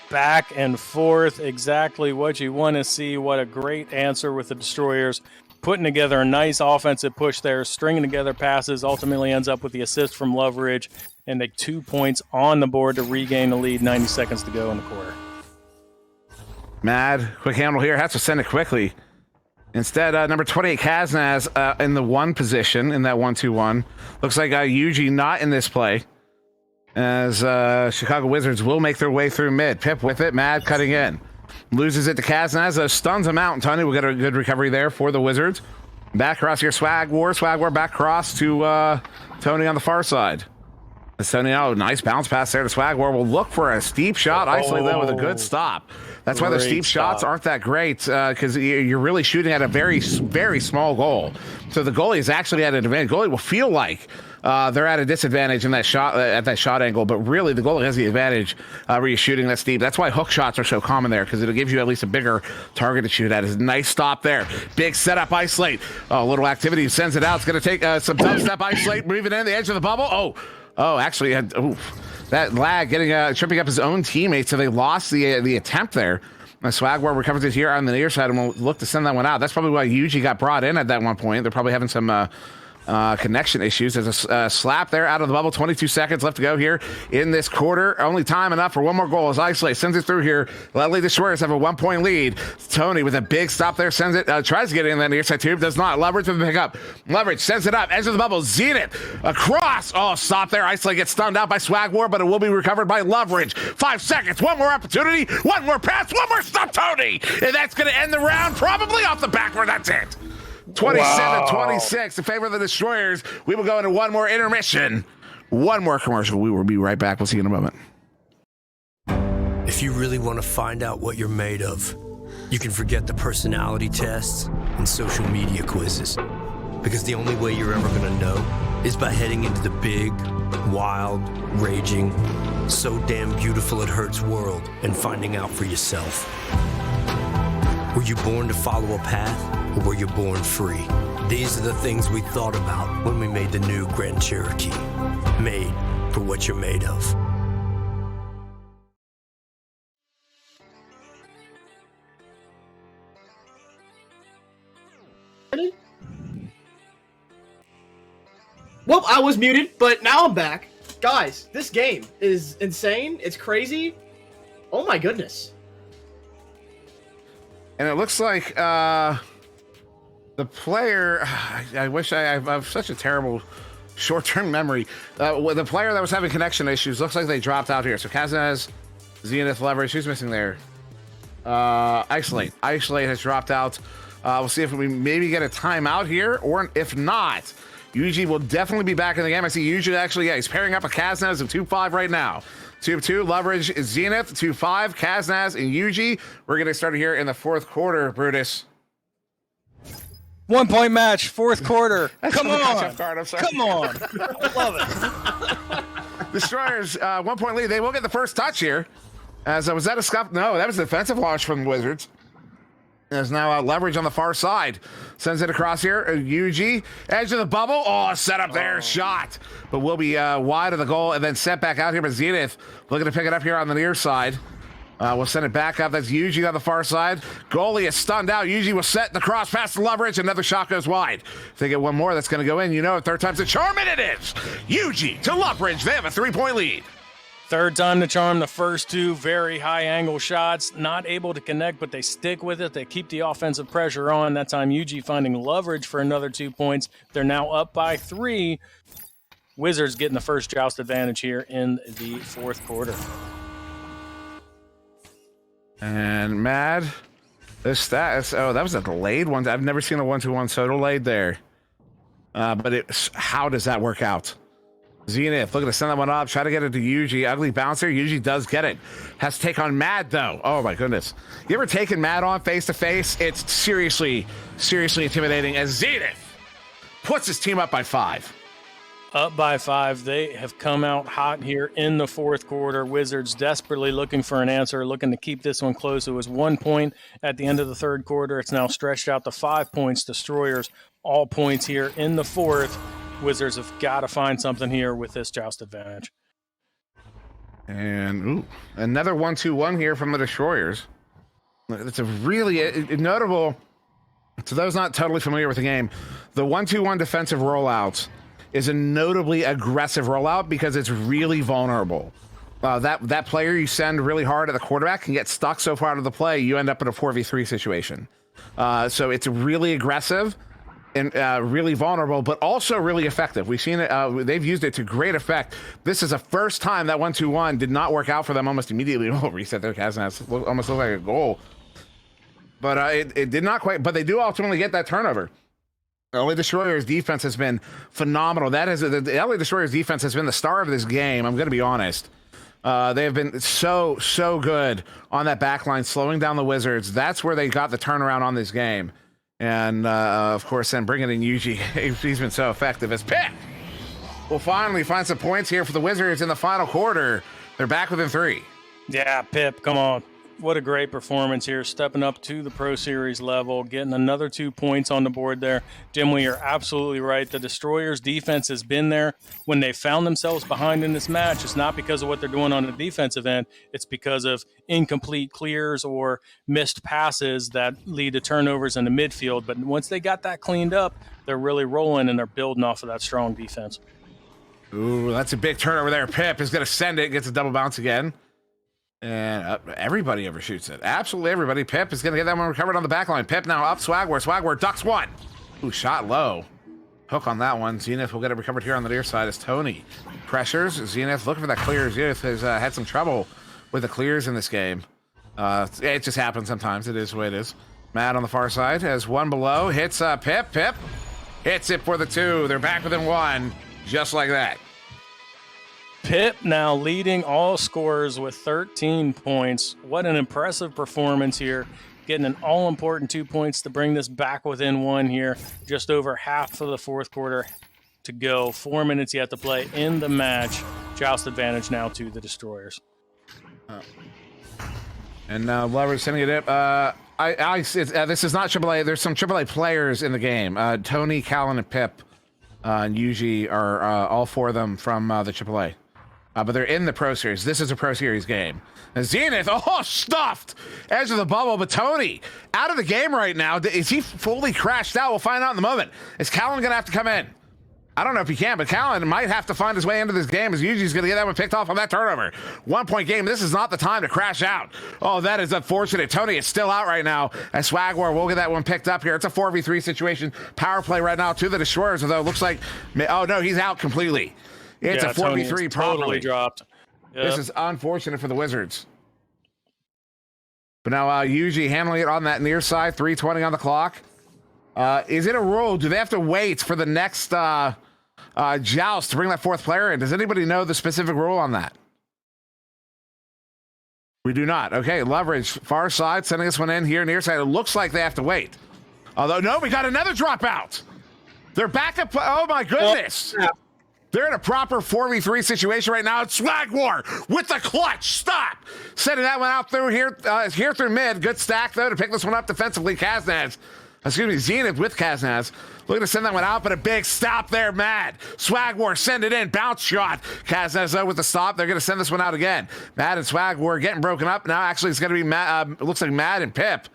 Back and forth, exactly what you want to see. What a great answer with the Destroyers, putting together a nice offensive push there, stringing together passes, ultimately ends up with the assist from Leverage, and the 2 points on the board to regain the lead. 90 seconds to go in the quarter. Mad, quick handle here, has to send it quickly. Instead, number 28, Kaznaz, in the 1 position, in that 1-2-1. Looks like Yuji not in this play, as Chicago Wizards will make their way through mid. Pip with it, Mad cutting in. Loses it to Kaznaz, stuns him out, and Tony will get a good recovery there for the Wizards. Back cross here, Swag War back cross to Tony on the far side. Tony, nice bounce pass there to Swag War. Will look for a steep shot, isolate that with a good stop. That's why the steep shots aren't that great, because you're really shooting at a very, very small goal. So the goalie is actually at an advantage. Goalie will feel like they're at a disadvantage in that shot at that shot angle, but really the goalie has the advantage where you're shooting that steep. That's why hook shots are so common there, because it'll give you at least a bigger target to shoot at. It's a nice stop there. Big setup isolate. A little activity sends it out. It's going to take some dubstep isolate, moving in the edge of the bubble. Actually, that lag tripping up his own teammates, so they lost the attempt there. Swagwar recovers it here on the near side, and we'll look to send that one out. That's probably why Yuji got brought in at that one point. They're probably having some connection issues. There's a slap there out of the bubble. 22 seconds left to go here in this quarter. Only time enough for one more goal as Isolate sends it through here. Ledley Destroyers have a 1-point lead. Tony with a big stop there, sends it, tries to get in that near side tube, does not. Leverage with the pickup. Leverage sends it up, edge of the bubble. Zenith across. Stop there. Isolate gets stunned out by Swag War, but it will be recovered by Leverage. 5 seconds. One more opportunity. One more pass. One more stop, Tony. And that's going to end the round probably off the backward. That's it. 27-26 in favor of the Destroyers. We will go into one more intermission. One more commercial. We will be right back. We'll see you in a moment. If you really want to find out what you're made of, you can forget the personality tests and social media quizzes. Because the only way you're ever going to know is by heading into the big, wild, raging, so damn beautiful it hurts world and finding out for yourself. Were you born to follow a path? Or were you born free? These are the things we thought about when we made the new Grand Cherokee. Made for what you're made of. Well, I was muted, but now I'm back. Guys, this game is insane. It's crazy. Oh my goodness. And it looks like the player, I wish I have such a terrible short-term memory. The player that was having connection issues looks like they dropped out here. So Kaznaz, Zenith, Leverage, who's missing there? Isolate. Isolate has dropped out. We'll see if we maybe get a timeout here, or if not, Yuji will definitely be back in the game. I see Yuji actually, he's pairing up with Kaznaz of 2-5 right now. 2-2, Leverage is Zenith, 2-5, Kaznaz and Yuji. We're going to start here in the fourth quarter, Brutus. 1 point match, fourth quarter. Come on. Come on. I love it. Destroyers, 1 point lead. They will get the first touch here. As was that a scuff? No, that was a defensive launch from the Wizards. There's now Leverage on the far side. Sends it across here. Yuji, edge of the bubble. Set up there. Shot. But will be wide of the goal and then sent back out here by Zenith. Looking to pick it up here on the near side. We'll send it back up. That's Yuji on the far side. Goalie is stunned out. Yuji will set the cross past the Leverage. Another shot goes wide. If they get one more, that's going to go in. Third time's a charm, and it is. Yuji to Leverage. They have a 3-point lead. Third time to charm. The first two very high angle shots. Not able to connect, but they stick with it. They keep the offensive pressure on. That time Yuji finding Leverage for another 2 points. They're now up by 3. Wizards getting the first joust advantage here in the fourth quarter. And Mad, this stat, that was a delayed one. I've never seen a 1-2-1 so delayed there. But how does that work out? Zenith looking to send that one up. Try to get it to Yuji. Ugly bouncer. Yuji does get it. Has to take on Mad, though. Oh, my goodness. You ever taken Mad on face-to-face? It's seriously, seriously intimidating as Zenith puts his team up by 5. Up by 5. They have come out hot here in the fourth quarter. Wizards desperately looking for an answer, looking to keep this one close. It was 1 point at the end of the third quarter. It's now stretched out to 5 points. Destroyers, all points here in the fourth. Wizards have got to find something here with this joust advantage. And another 1-2-1 here from the Destroyers. It's a really notable, to those not totally familiar with the game, the 1-2-1 defensive rollouts is a notably aggressive rollout because it's really vulnerable. That player you send really hard at the quarterback can get stuck so far out of the play, you end up in a 4v3 situation. So it's really aggressive and really vulnerable, but also really effective. We've seen it. They've used it to great effect. This is the first time that 1-2-1 did not work out for them almost immediately. Oh, reset their Kaznas. Almost looked like a goal. But it did not quite. But they do ultimately get that turnover. The LA Destroyers defense has been phenomenal. That is the LA Destroyers defense has been the star of this game. I'm going to be honest. They have been so good on that back line, slowing down the Wizards. That's where they got the turnaround on this game. And, of course, then bringing in Yuji. He's been so effective as Pip will finally find some points here for the Wizards in the final quarter. They're back within 3. Yeah, Pip, come on. What a great performance here, stepping up to the Pro Series level, getting another 2 points on the board there. Dimwee, you're absolutely right. The Destroyers' defense has been there when they found themselves behind in this match. It's not because of what they're doing on the defensive end. It's because of incomplete clears or missed passes that lead to turnovers in the midfield. But once they got that cleaned up, they're really rolling and they're building off of that strong defense. Ooh, that's a big turnover there. Pip is going to send it, gets a double bounce again. And everybody overshoots it. Absolutely everybody. Pip is going to get that one recovered on the back line. Pip now up. Swagware. Swagware ducks one. Ooh, shot low. Hook on that one. Zenith will get it recovered here on the near side as Tony pressures. Zenith looking for that clear. Zenith has had some trouble with the clears in this game. It just happens sometimes. It is the way it is. Matt on the far side has one below. Hits Pip. Pip hits it for the 2. They're back within 1. Just like that. Pip now leading all scorers with 13 points. What an impressive performance here. Getting an all-important 2 points to bring this back within 1 here. Just over half of the fourth quarter to go. 4 minutes yet to play in the match. Joust advantage now to the Destroyers. And Leverage sending it up. This is not AAA. There's some AAA players in the game. Tony, Callan, and Pip and Yuji are all 4 of them from the AAA. But they're in the Pro Series. This is a Pro Series game. And Zenith, stuffed! Edge of the bubble, but Tony, out of the game right now. Is he fully crashed out? We'll find out in the moment. Is Callan going to have to come in? I don't know if he can, but Callan might have to find his way into this game as Yuji's going to get that one picked off on that turnover. 1 point game. This is not the time to crash out. Oh, that is unfortunate. Tony is still out right now. And Swagwar will get that one picked up here. It's a 4v3 situation. Power play right now to the Destroyers, although it looks like, oh no, he's out completely. It's a 4v3 totally dropped. Yep. This is unfortunate for the Wizards. But now Yuji handling it on that near side, 3:20 on the clock. Is it a rule? Do they have to wait for the next joust to bring that 4th player in? Does anybody know the specific rule on that? We do not. Okay, Leverage, far side, sending this one in here, near side. It looks like they have to wait. Although, no, we got another dropout. They're back up. Oh, my goodness. Oh, yeah. They're in a proper 4v3 situation right now. It's Swag War with the clutch. Stop. Sending that one out through here through mid. Good stack, though, to pick this one up defensively. Zenith with Kaznaz. Looking to send that one out, but a big stop there, Mad. Swag War, send it in. Bounce shot. Kaznaz, though, with the stop. They're going to send this one out again. Mad and Swag War getting broken up. Now, actually, it's going to be Mad. It looks like Mad and Pip.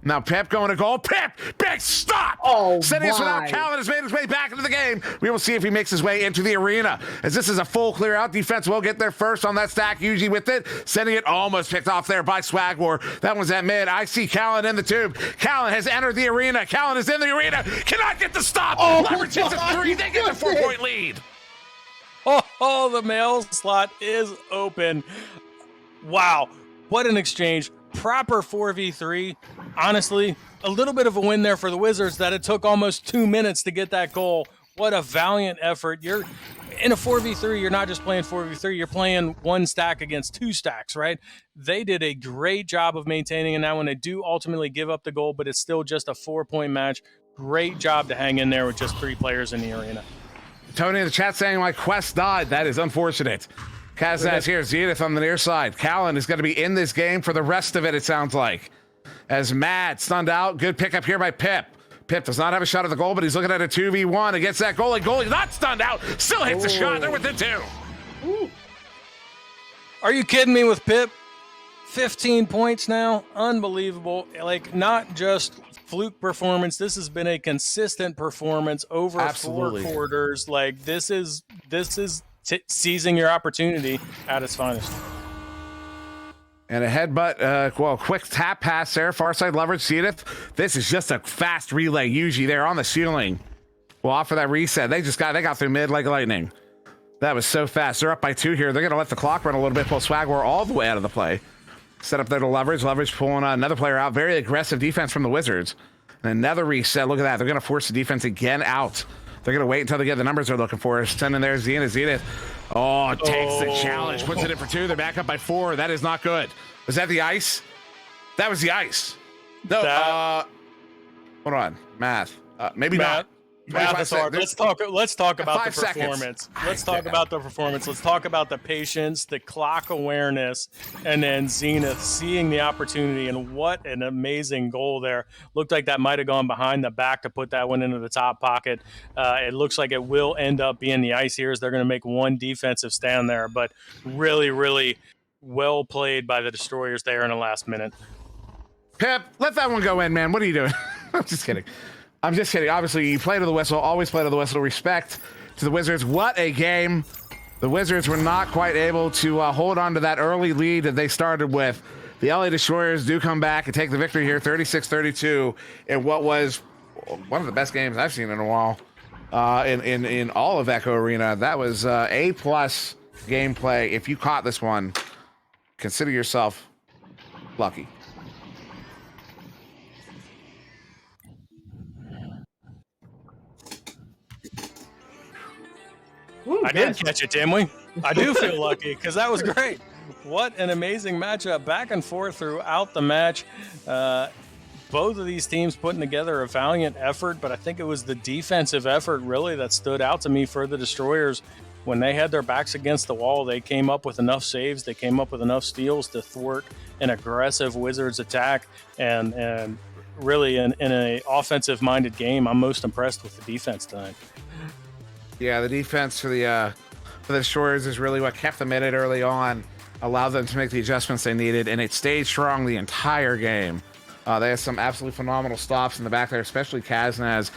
Now Pip going to goal. Pip, big stop. Oh, sending us without Callan has made his way back into the game. We will see if he makes his way into the arena. As this is a full clear out. Defense will get there first on that stack. Yuji with it. Sending it almost picked off there by Swagwar. That one's at mid. I see Callan in the tube. Callan has entered the arena. Callan is in the arena. Cannot get the stop. Leverage hits a 3. They get the 4-point lead. Oh, the mail slot is open. Wow. What an exchange. Proper 4v3. Honestly, a little bit of a win there for the Wizards that it took almost 2 minutes to get that goal. What a valiant effort. in a 4v3, you're not just playing 4v3, you're playing one stack against two stacks, right? They did a great job of maintaining in that one. They do ultimately give up the goal, but it's still just a 4-point match. Great job to hang in there with just 3 players in the arena. Tony in the chat saying my quest died. That is unfortunate. Kazaz here, Zenith on the near side. Callan is going to be in this game for the rest of it, it sounds like. As Mad stunned out. Good pickup here by Pip. Pip does not have a shot at the goal, but he's looking at a 2v1 against that goalie. Goalie's not stunned out. Still hits the shot. They're within 2. Ooh. Are you kidding me with Pip? 15 points now. Unbelievable. Like, not just fluke performance. This has been a consistent performance over Absolutely. 4 quarters. Like, this is seizing your opportunity at its finest. And a headbutt, quick tap pass there. Far side leverage, Zenith. This is just a fast relay. Usually they're on the ceiling. Well, off for that reset. They got through mid like lightning. That was so fast. They're up by 2 here. They're going to let the clock run a little bit. Pull Swagwar all the way out of the play. Set up there to leverage. Leverage pulling another player out. Very aggressive defense from the Wizards. And another reset. Look at that. They're going to force the defense again out. They're going to wait until they get the numbers they're looking for. Sending there Zenith. Oh, takes the challenge. Puts it in for 2. They're back up by 4. That is not good. Was that the ice? That was the ice. No, hold on. Math. Maybe not. Math is hard. Let's talk about the 5 seconds. performance. Let's talk about the performance. Let's talk about the patience, the clock awareness, and then Zenith seeing the opportunity. And what an amazing goal there. Looked like that might have gone behind the back to put that one into the top pocket. It looks like it will end up being the ice here as they're going to make one defensive stand there. But really, really well played by the Destroyers there in the last minute. Pep, let that one go in, man. What are you doing? I'm just kidding. Obviously, you play to the whistle. Always play to the whistle. Respect to the Wizards. What a game. The Wizards were not quite able to hold on to that early lead that they started with. The LA Destroyers do come back and take the victory here, 36-32, in what was one of the best games I've seen in a while in all of Echo Arena. That was A-plus gameplay. If you caught this one, consider yourself lucky. Ooh, I did catch it, didn't we? I do feel lucky because that was great. What an amazing matchup, back and forth throughout the match. Both of these teams putting together a valiant effort, but I think it was the defensive effort really that stood out to me for the Destroyers. When they had their backs against the wall, they came up with enough saves, they came up with enough steals to thwart an aggressive Wizards attack, and really in an offensive-minded game, I'm most impressed with the defense tonight. Yeah, the defense for the Destroyers is really what kept them in it early on, allowed them to make the adjustments they needed, and it stayed strong the entire game. They had some absolutely phenomenal stops in the back there, especially Kaznaz.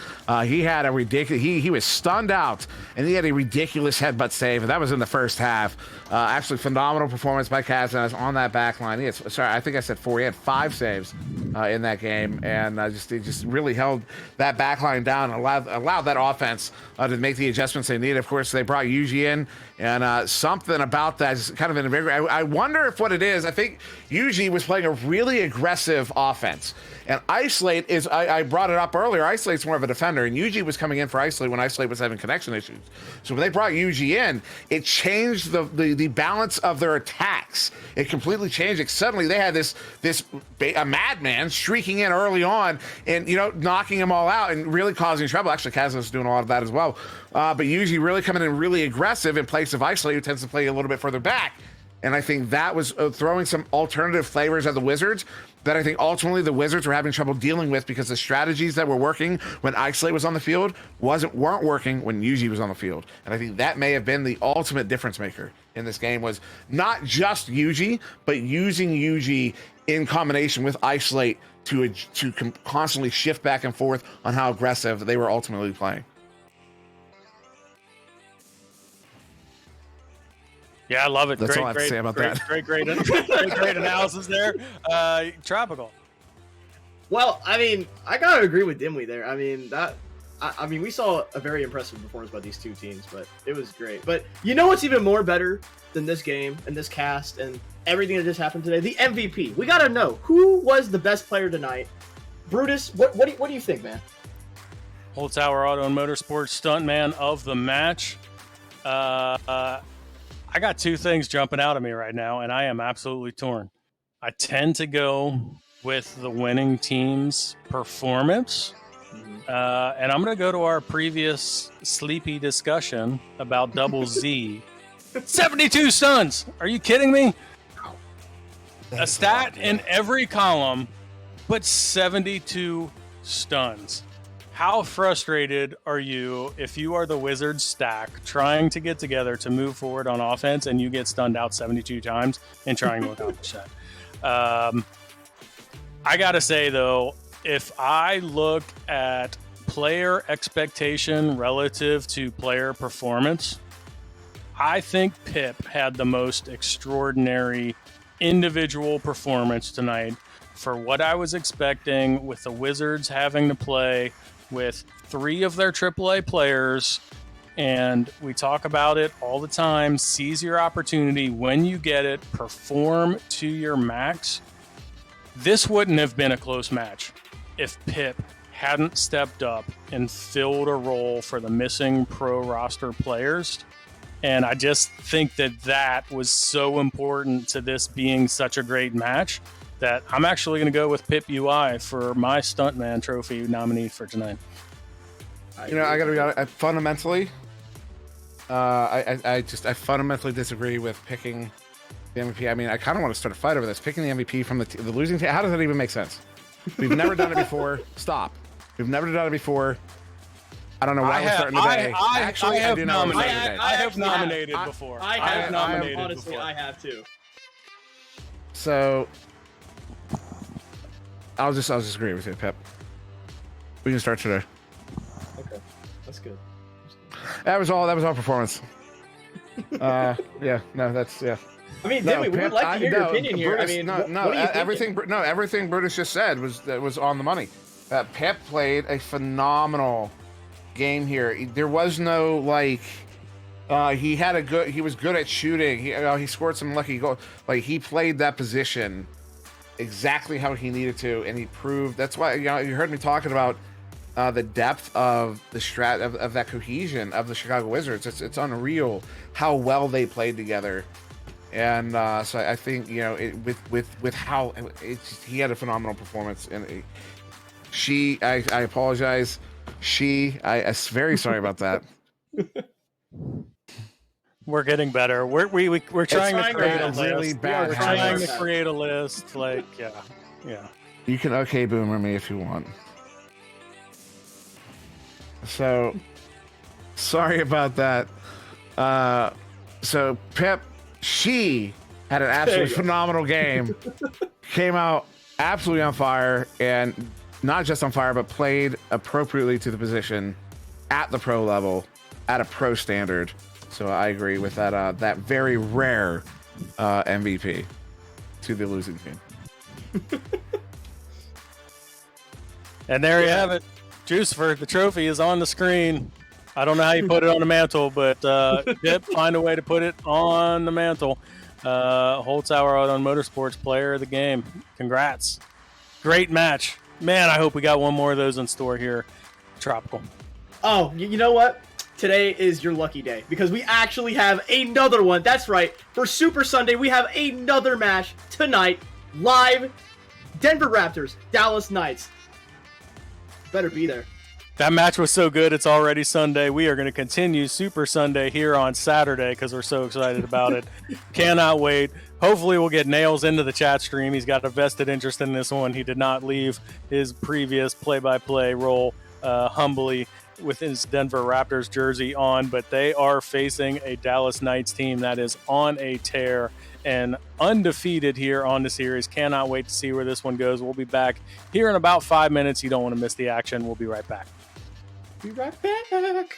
He had a ridiculous. He was stunned out, and he had a ridiculous headbutt save, and that was in the first half. Absolutely phenomenal performance by Kaznaz on that back line. I think I said 4. He had 5 saves in that game, and he just really held that back line down and allowed that offense to make the adjustments they needed. Of course, they brought Yuji in, and something about that is kind of an I wonder if what it is. I think Yuji was playing a really aggressive offense. And Isolate is, I brought it up earlier, Isolate's more of a defender, and Yuji was coming in for Isolate when Isolate was having connection issues. So when they brought Yuji in, it changed the balance of their attacks. It completely changed it. Suddenly they had a madman streaking in early on and, knocking them all out and really causing trouble. Actually, Kazan was doing a lot of that as well. But Yuji really coming in really aggressive in place of Isolate, who tends to play a little bit further back. And I think that was throwing some alternative flavors at the Wizards that I think ultimately the Wizards were having trouble dealing with because the strategies that were working when Isolate was on the field weren't working when Yuji was on the field. And I think that may have been the ultimate difference maker in this game, was not just Yuji, but using Yuji in combination with Isolate to constantly shift back and forth on how aggressive they were ultimately playing. Yeah, I love it. That's all I have to say about that. Great analysis there. Tropical. Well, I mean, I gotta agree with Dimwee there. I mean, we saw a very impressive performance by these two teams, but it was great. But you know what's even more better than this game and this cast and everything that just happened today? The MVP. We gotta know who was the best player tonight. Brutus, what do you think, man? Holtzhauer Auto and Motorsports stuntman of the match. I got two things jumping out at me right now, and I am absolutely torn. I tend to go with the winning team's performance. And I'm going to go to our previous sleepy discussion about Double Z. 72 stuns! Are you kidding me? A stat in every column, but 72 stuns. How frustrated are you if you are the Wizards stack trying to get together to move forward on offense and you get stunned out 72 times and trying to accomplish that? I got to say, though, if I look at player expectation relative to player performance, I think Pip had the most extraordinary individual performance tonight for what I was expecting, with the Wizards having to play with 3 of their AAA players. And we talk about it all the time. Seize your opportunity when you get it. Perform to your max. This wouldn't have been a close match if Pip hadn't stepped up and filled a role for the missing pro roster players. And I just think that was so important to this being such a great match that I'm actually going to go with Pip UI for my Stuntman Trophy nominee for tonight. I got to be honest. I fundamentally disagree with picking the MVP. I mean, I kind of want to start a fight over this. Picking the MVP from the losing team. How does that even make sense? We've never done it before. Stop. We've never done it before. I don't know why we're starting today. I have nominated. I have nominated I before. I have nominated honestly, before. I have too. So I'll just agree with you, Pep. We can start today. Okay, that's good. That was all performance. Yeah, that's. I mean, Dimmy, we would like to hear your opinion here. Brutus, I mean, what are you everything Brutus just said was on the money. Pep played a phenomenal game here. There was no he was good at shooting. He scored some lucky goals. Like, he played that position exactly how he needed to, and he proved. That's why you heard me talking about the depth of the of that cohesion of the Chicago Wizards. It's unreal how well they played together. And so I think with how he had a phenomenal performance. And I apologize. I'm very sorry about that. We're getting better. We're trying to create a list. Really bad. We're trying to create a list. Like, yeah. You can okay boomer me if you want. So sorry about that. So Pep, she had an absolutely phenomenal game. Came out absolutely on fire, and not just on fire, but played appropriately to the position at the pro level, at a pro standard. So I agree with that. That very rare MVP to the losing team. And there you have it. Juicefer, the trophy is on the screen. I don't know how you put it on the mantle, but Pip, find a way to put it on the mantle. Holtzauer on Motorsports Player of the Game. Congrats. Great match. Man, I hope we got one more of those in store here. Tropical. Oh, you know what? Today is your lucky day because we actually have another one. That's right. For Super Sunday, we have another match tonight. Live. Denver Raptors, Dallas Knights. Better be there. That match was so good, it's already Sunday. We are going to continue Super Sunday here on Saturday because we're so excited about it. Cannot wait. Hopefully we'll get Nails into the chat stream. He's got a vested interest in this one. He did not leave his previous play-by-play role humbly with his Denver Raptors jersey on, but they are facing a Dallas Knights team that is on a tear and undefeated here on the series. Cannot wait to see where this one goes. We'll be back here in about 5 minutes. You don't want to miss the action. We'll be right back. Be right back.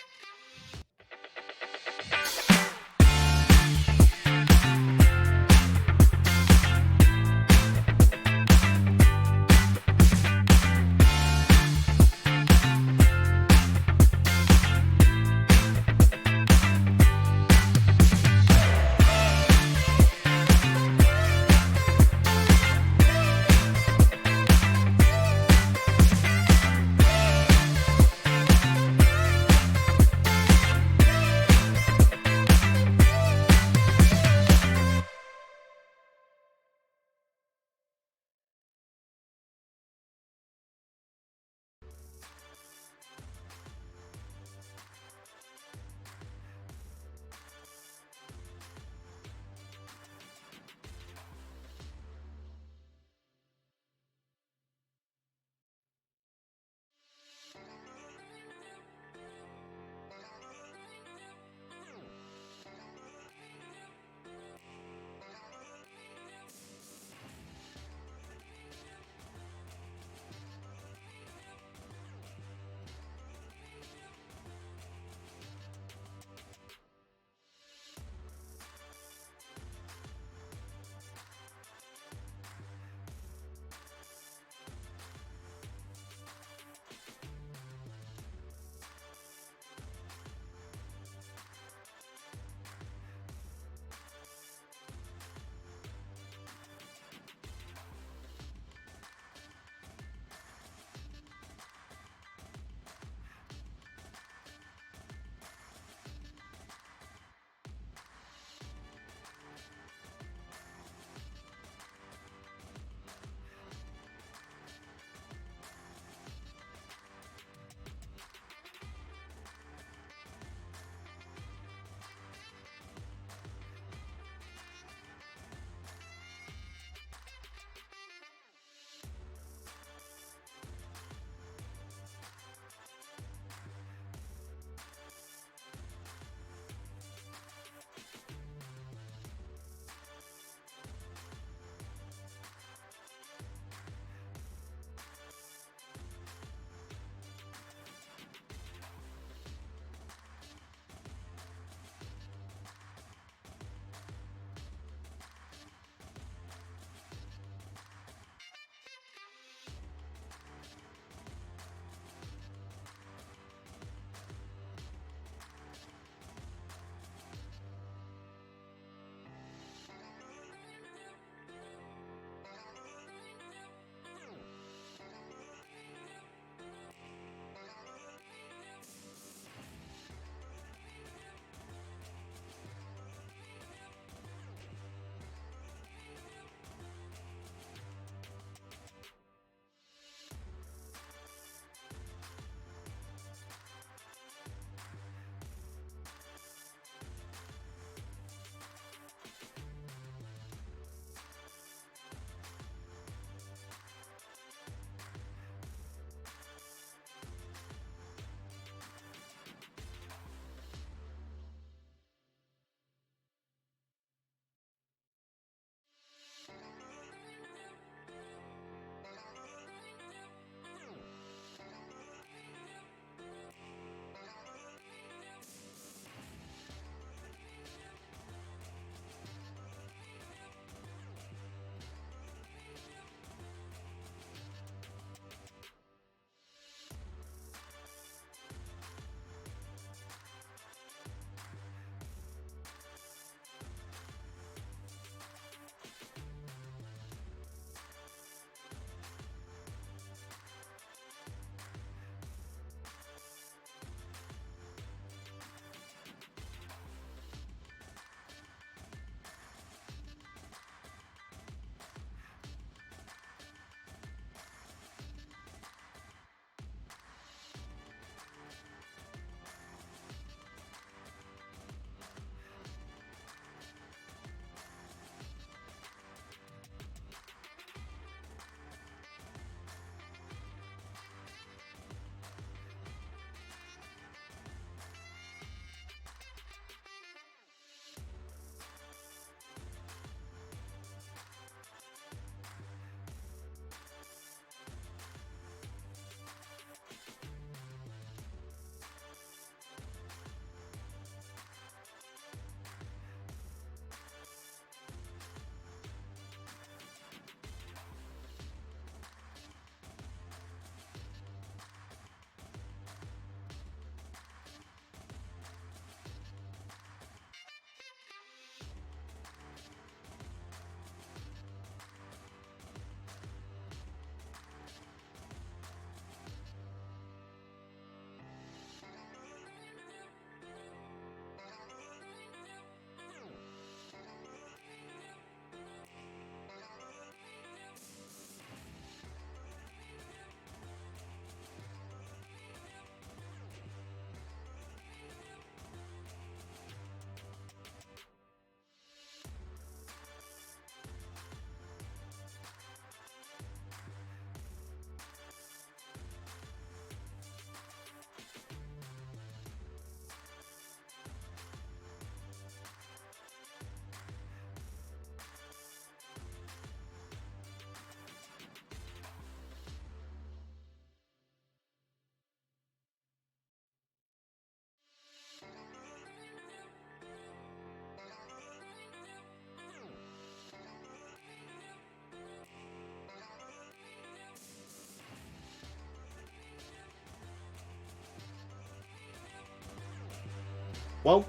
Well,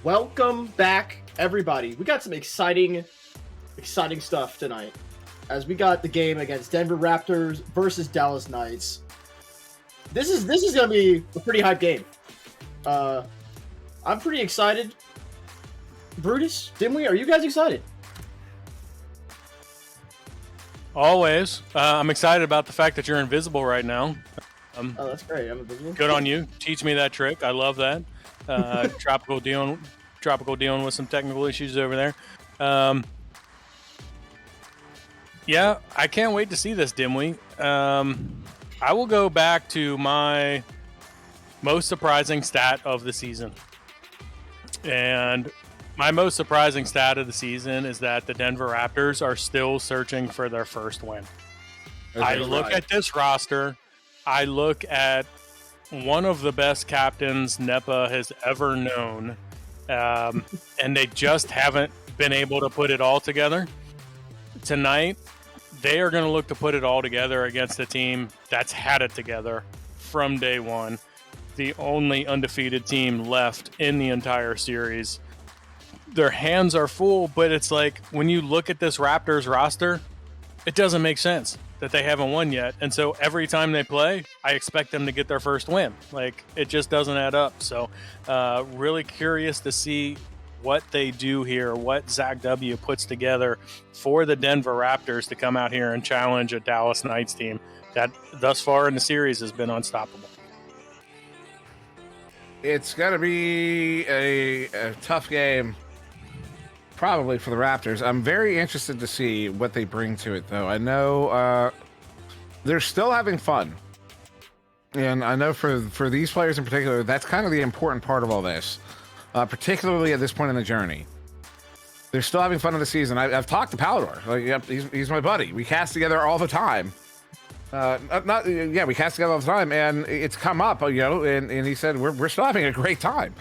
welcome back, everybody. We got some exciting stuff tonight, as we got the game against Denver Raptors versus Dallas Knights. This is going to be a pretty hype game. I'm pretty excited. Brutus, Dimwee, are you guys excited? Always. I'm excited about the fact that you're invisible right now. Oh, that's great. I'm invisible. Good on you. Teach me that trick. I love that. Tropical dealing with some technical issues over there. Yeah, I can't wait to see this, Dimwee. I will go back to my most surprising stat of the season. And my most surprising stat of the season is that the Denver Raptors are still searching for their first win. I look at this roster. I look at one of the best captains Nepa has ever known, and they just haven't been able to put it all together. Tonight, they are going to look to put it all together against a team that's had it together from day one. The only undefeated team left in the entire series. Their hands are full, but it's like when you look at this Raptors roster, it doesn't make sense that they haven't won yet. And so every time they play, I expect them to get their first win. Like, it just doesn't add up. So really curious to see what they do here, what Zach W. puts together for the Denver Raptors to come out here and challenge a Dallas Knights team that thus far in the series has been unstoppable. It's going to be a tough game, probably, for the Raptors. I'm very interested to see what they bring to it, though. I know they're still having fun. And I know for these players in particular, that's kind of the important part of all this, particularly at this point in the journey. They're still having fun in the season. I've talked to Palador. Like, yep, he's my buddy. We cast together all the time. We cast together all the time, and it's come up, and he said we're still having a great time.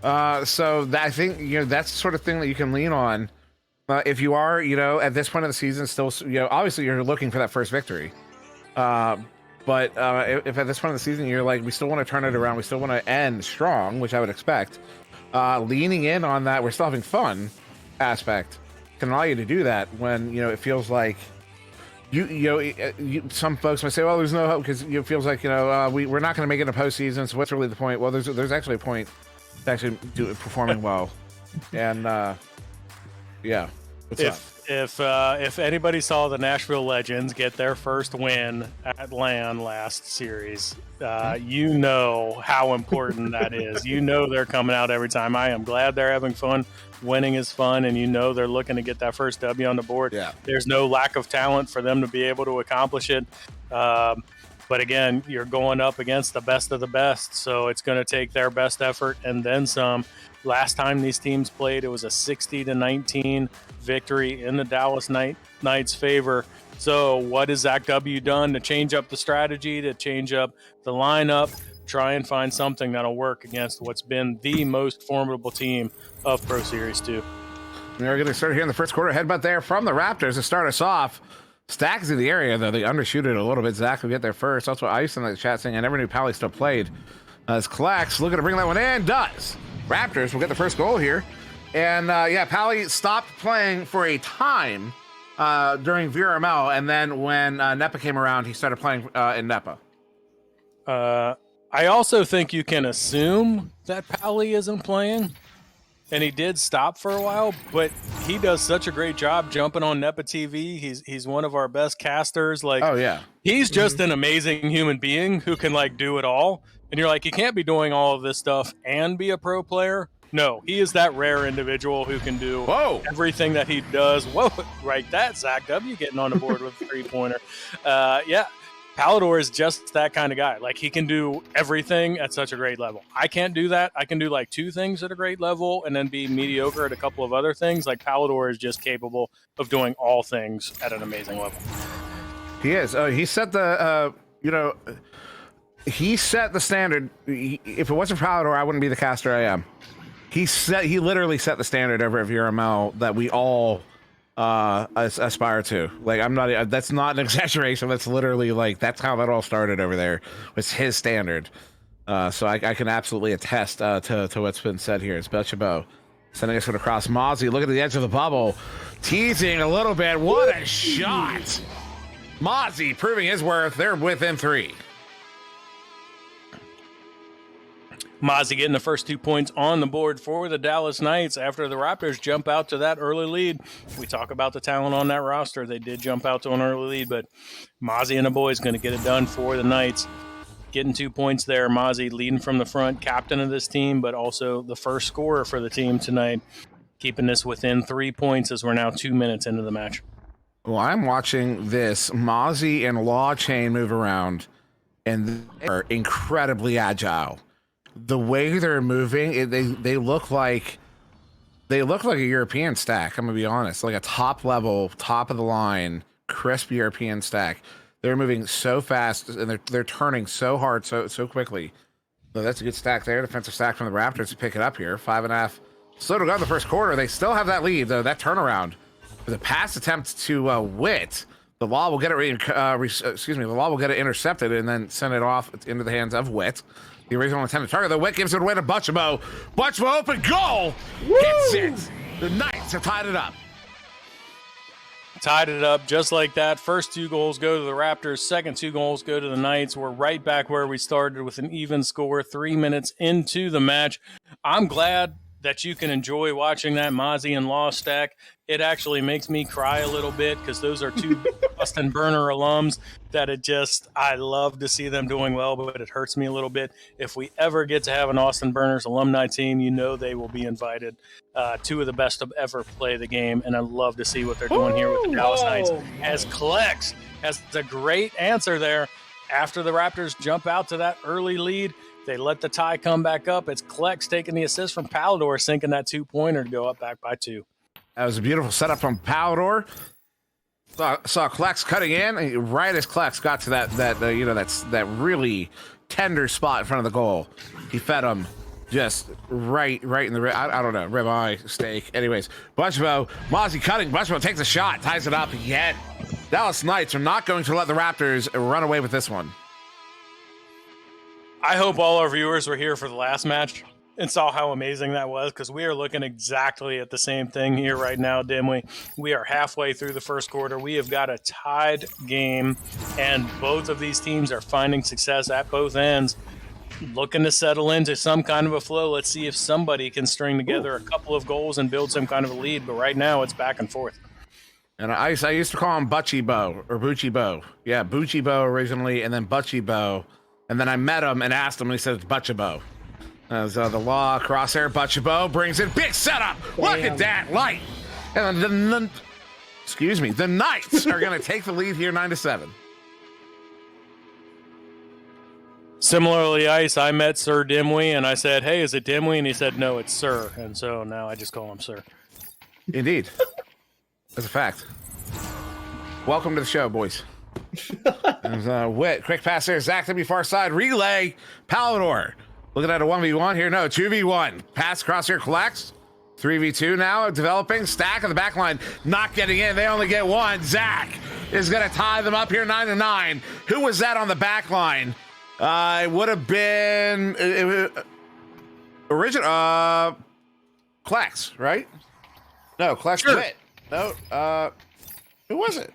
So I think that's the sort of thing that you can lean on if you are at this point of the season still. Obviously you're looking for that first victory, but if at this point of the season you're like, we still want to turn it around, we still want to end strong, which I would expect. Leaning in on that, we're still having fun aspect can allow you to do that when it feels like. Some folks might say, well, there's no hope because it feels like we're not going to make it in a postseason. So what's really the point? Well, there's actually a point to actually performing well, and yeah. If anybody saw the Nashville Legends get their first win at LAN last series, you know how important that is. They're coming out every time. I am glad they're having fun. Winning is fun, and they're looking to get that first W on the board. Yeah. There's no lack of talent for them to be able to accomplish it. But again, you're going up against the best of the best, so it's going to take their best effort and then some. Last time these teams played, it was a 60-19 victory in the Dallas Knights' favor. So what has Zach W. done to change up the strategy, to change up the lineup, try and find something that'll work against what's been the most formidable team of Pro Series 2. We're going to start here in the first quarter. Headbutt there from the Raptors to start us off. Stacks in the area, though. They undershoot it a little bit. Zach will get there first. That's what I used to in the chat saying. I never knew Pally still played. As Klex looking to bring that one in. Does. Raptors will get the first goal here. And, Pally stopped playing for a time during VRML. And then when Nepa came around, he started playing in Nepa. I also think you can assume that Pally isn't playing. And he did stop for a while, but he does such a great job jumping on Nepa TV. He's one of our best casters. Like, oh yeah, he's just an amazing human being who can do it all. And you're like, you can't be doing all of this stuff and be a pro player. No, he is that rare individual who can do everything that he does. Whoa, right? That's Zach W. getting on the board with a 3-pointer. Palador is just that kind of guy. Like, he can do everything at such a great level. I can't do that. I can do 2 things at a great level and then be mediocre at a couple of other things. Like, Palador is just capable of doing all things at an amazing level. He is. He set the, he set the standard. If it wasn't for Palador, I wouldn't be the caster I am. He literally set the standard over at VRML that we all aspire to. Like, that's not an exaggeration. That's literally that's how that all started over there. Was his standard. So I can absolutely attest to what's been said here. It's Belchabo sending us across. Mozzie, look at the edge of the bubble, teasing a little bit. What a shot! Mozzie proving his worth. They're within 3. Mozzie getting the first 2 points on the board for the Dallas Knights after the Raptors jump out to that early lead. We talk about the talent on that roster. They did jump out to an early lead, but Mozzie and the boys going to get it done for the Knights. Getting 2 points there. Mozzie leading from the front, captain of this team, but also the first scorer for the team tonight, keeping this within 3 points as we're now 2 minutes into the match. Well, I'm watching this Mozzie and Law Chain move around, and they're incredibly agile. The way they're moving, they look like a European stack. I'm gonna be honest, like a top level, top of the line, crisp European stack. They're moving so fast and they're turning so hard so quickly. So that's a good stack there. Defensive stack from the Raptors to pick it up here. 5.5. Slow to go in the first quarter. They still have that lead though. That turnaround with a pass attempt to Witt. The Law will get it. The Law will get it intercepted and then send it off into the hands of Witt. The original intended target. The Witt gives it away to Butchabo. Butchabo open goal. Hits it. The Knights have tied it up. Tied it up just like that. First 2 goals go to the Raptors. Second 2 goals go to the Knights. We're right back where we started with an even score 3 minutes into the match. I'm glad that you can enjoy watching that Mozzie and Law stack. It actually makes me cry a little bit because those are 2 Austin Burner alums that I love to see them doing well, but it hurts me a little bit. If we ever get to have an Austin Burners alumni team, they will be invited. 2 of the best to ever play the game, and I love to see what they're doing here with the Dallas Knights. As Klex has a great answer there after the Raptors jump out to that early lead. They let the tie come back up. It's Klex taking the assist from Palador, sinking that 2-pointer to go up back by 2. That was a beautiful setup from Palador. Saw Klex cutting in right as Klex got to that really tender spot in front of the goal. He fed him just right in the I don't know, ribeye, steak. Anyways, Butchabo, Mozzie cutting. Butchabo takes a shot, ties it up again. Dallas Knights are not going to let the Raptors run away with this one. I hope all our viewers were here for the last match and saw how amazing that was, because we are looking exactly at the same thing here right now, Dimwee. We are halfway through the first quarter. We have got a tied game, and both of these teams are finding success at both ends, looking to settle into some kind of a flow. Let's see if somebody can string together a couple of goals and build some kind of a lead, but right now it's back and forth. And I used to call him Butchie Bo or Bucci Bo. Yeah, Bucci Bo originally, and then Butchie Bo. And then I met him and asked him, and he said it's Butchabo. As the Law crosshair, Butchabo brings in big setup. Damn. Look at that light. And the Knights are going to take the lead here 9-7. Similarly, Ice, I met Sir Dimwee, and I said, hey, is it Dimwee? And he said, no, it's Sir. And so now I just call him Sir. Indeed. That's a fact. Welcome to the show, boys. There's Witt, quick pass there. Zach to be far side. Relay. Palador. Looking at a 1v1 here. No, 2v1. Pass across here. Collects. 3v2 now. Developing. Stack of the back line. Not getting in. They only get 1. Zach is going to tie them up here 9-9. Who was that on the back line? It would have been original. Klex, right? No, Klex sure. Witt. No, who was it?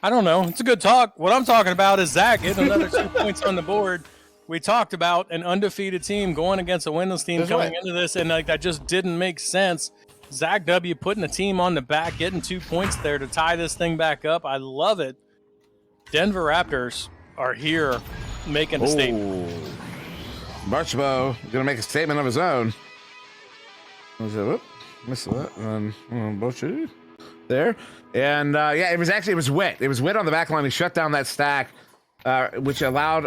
I don't know. It's a good talk. What I'm talking about is Zach getting another 2 points on the board. We talked about an undefeated team going against a winless team coming into this, and that just didn't make sense. Zach W. putting the team on the back, getting 2 points there to tie this thing back up. I love it. Denver Raptors are here making a statement. Butchabo going to make a statement of his own. Was it? Whoop, missed that. Butchie there. And it was Witt. It was Witt on the back line. He shut down that stack, which allowed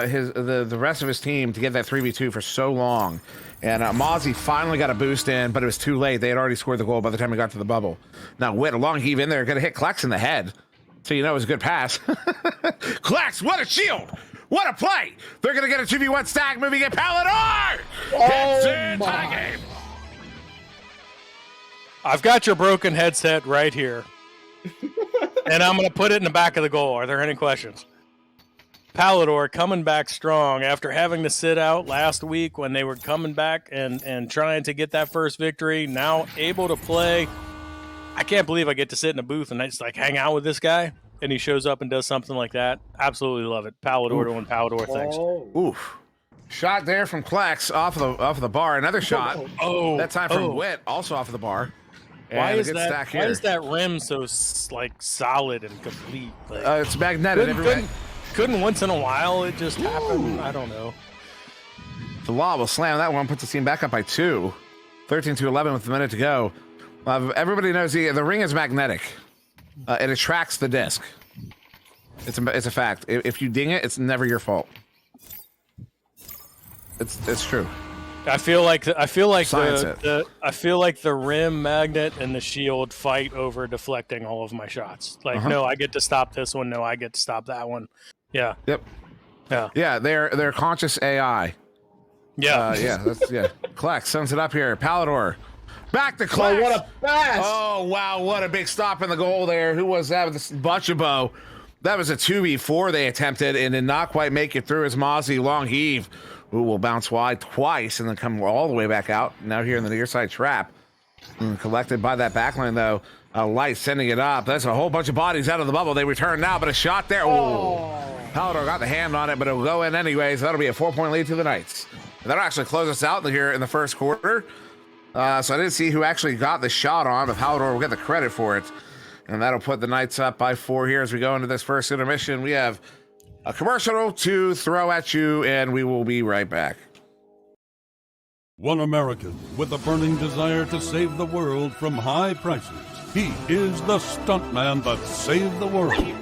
the rest of his team to get that 3v2 for so long. And Mozzie finally got a boost in, but it was too late. They had already scored the goal by the time he got to the bubble. Now Witt, a long heave in there, going to hit Klex in the head. So it was a good pass. Klex, what a shield! What a play! They're going to get a 2v1 stack, moving at Palador! Tie game! I've got your broken headset right here. And I'm going to put it in the back of the goal. Are there any questions? Palador coming back strong after having to sit out last week when they were coming back and trying to get that first victory. Now able to play. I can't believe I get to sit in a booth and I just like hang out with this guy, and he shows up and does something like that. Absolutely love it. Palador doing Palador things. Oof. Shot there from Klex off of the bar. Another shot. Oh, that time from Wit, also off of the bar. Why And a is good that? stack Why here. is that rim so like solid and complete? Like, It's magnetic. couldn't once in a while it just happen? I don't know. The Law will slam that one, puts the team back up by 2. 13-11 with a minute to go. Everybody knows the ring is magnetic. It attracts the disc. It's a fact. If you ding it, it's never your fault. It's true. I feel like Science I feel like the rim magnet and the shield fight over deflecting all of my shots. Like, no, I get to stop this one. No, I get to stop that one. Yeah. Yep. Yeah. Yeah, they're conscious AI. Yeah. Klex sums it up here. Palador. Back to Klex. Oh, what a pass! Oh, wow. What a big stop in the goal there. Who was that? This Butchabo. That was a 2v4 they attempted and did not quite make it through as Mozzie long heave. Who will bounce wide twice and then come all the way back out. Now here in the near side trap. Collected by that backline, though. Light sending it up. That's a whole bunch of bodies out of the bubble. They return now, but a shot there. Oh. Palador got the hand on it, but it'll go in anyways. That'll be a 4-point lead to the Knights. That'll actually close us out here in the first quarter. So I didn't see who actually got the shot on, but Palador will get the credit for it. And that'll put the Knights up by 4 here as we go into this first intermission. We have a commercial to throw at you, and we will be right back. One American with a burning desire to save the world from high prices. He is the stuntman that saved the world.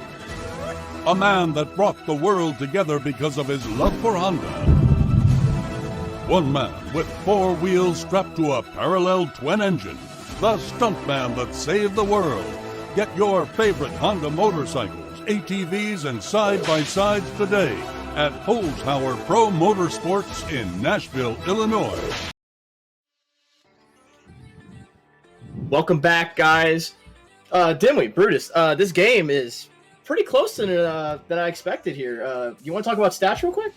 A man that brought the world together because of his love for Honda. One man with 4 wheels strapped to a parallel twin engine. The stuntman that saved the world. Get your favorite Honda motorcycles, ATVs, and side-by-sides today at Holzhauer Pro Motorsports in Nashville, Illinois. Welcome back, guys. Dimwit, Brutus, this game is pretty close than I expected here. You want to talk about stats real quick?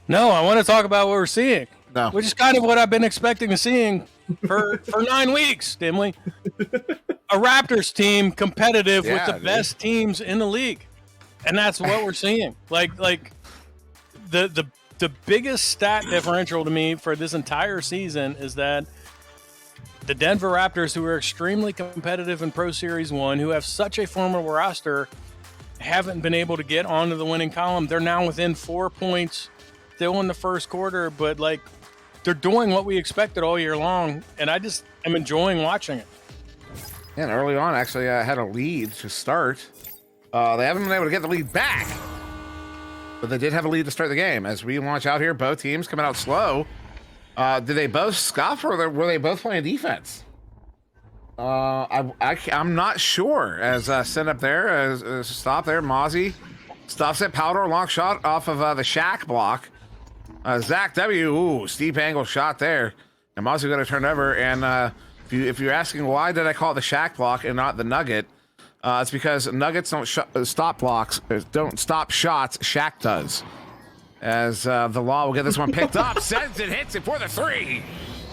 No, I want to talk about what we're seeing. No. Which is kind of what I've been expecting to seeing for 9 weeks, Dimly. A Raptors team competitive with the best teams in the league. And that's what we're seeing. Like the biggest stat differential to me for this entire season is that the Denver Raptors, who are extremely competitive in Pro Series 1, who have such a formidable roster, haven't been able to get onto the winning column. They're now within 4 points, still in the first quarter, but like they're doing what we expected all year long, and I just am enjoying watching it. And early on, actually, had a lead to start. They haven't been able to get the lead back, but they did have a lead to start the game. As we launch out here, both teams coming out slow. Did they both scuff, or were they both playing defense? I'm not sure. As sent up there, as stop there, Mozzie stops it. Powder, long shot off of the Shack block. Zach W. Ooh, steep angle shot there, and Mozzie got to turn over. And if you're asking why did I call it the Shack block and not the Nugget, it's because Nuggets don't stop blocks, don't stop shots. Shaq does. As the Law will get this one picked up, sends it, hits it for the 3.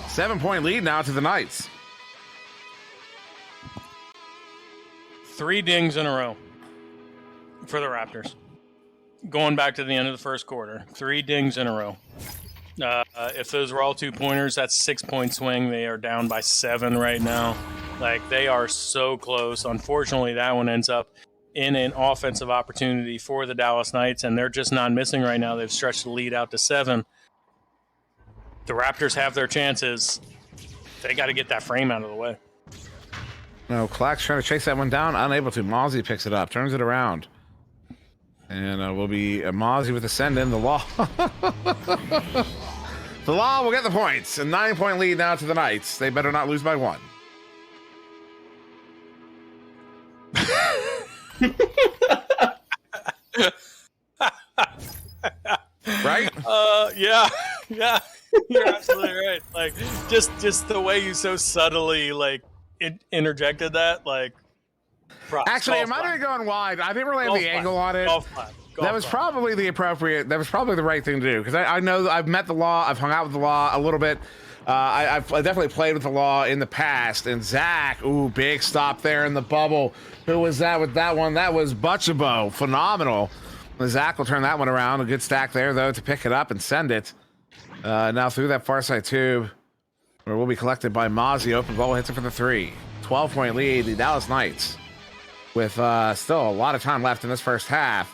7-point lead now to the Knights. 3 dings in a row for the Raptors. Going back to the end of the first quarter, 3 dings in a row. If those were all 2-pointers, that's 6-point swing. They are down by 7 right now. Like, they are so close. Unfortunately, that one ends up in an offensive opportunity for the Dallas Knights, and they're just not missing right now. They've stretched the lead out to 7. The Raptors have their chances. They got to get that frame out of the way. No, Clack's trying to chase that one down, unable to. Mozzie picks it up, turns it around. And will be Mozzie with the send in. The Law. The Law will get the points. A 9-point lead now to the Knights. They better not lose by 1. Right? Yeah. You're absolutely right. Like, just the way you so subtly like interjected that, like, Actually, it might have been going wide. I didn't really have the angle on it. That was probably the right thing to do, because I know I've met the law. I've hung out with the law a little bit. I've definitely played with the law in the past. And Zach, ooh, big stop there in the bubble. Who was that with that one? That was Butchabo. Phenomenal. Zach will turn that one around. A good stack there, though, to pick it up and send it. Now through that far side tube, where will be collected by Mozzie. Open goal hits it for the 3. 12-point lead. The Dallas Knights, with still a lot of time left in this first half,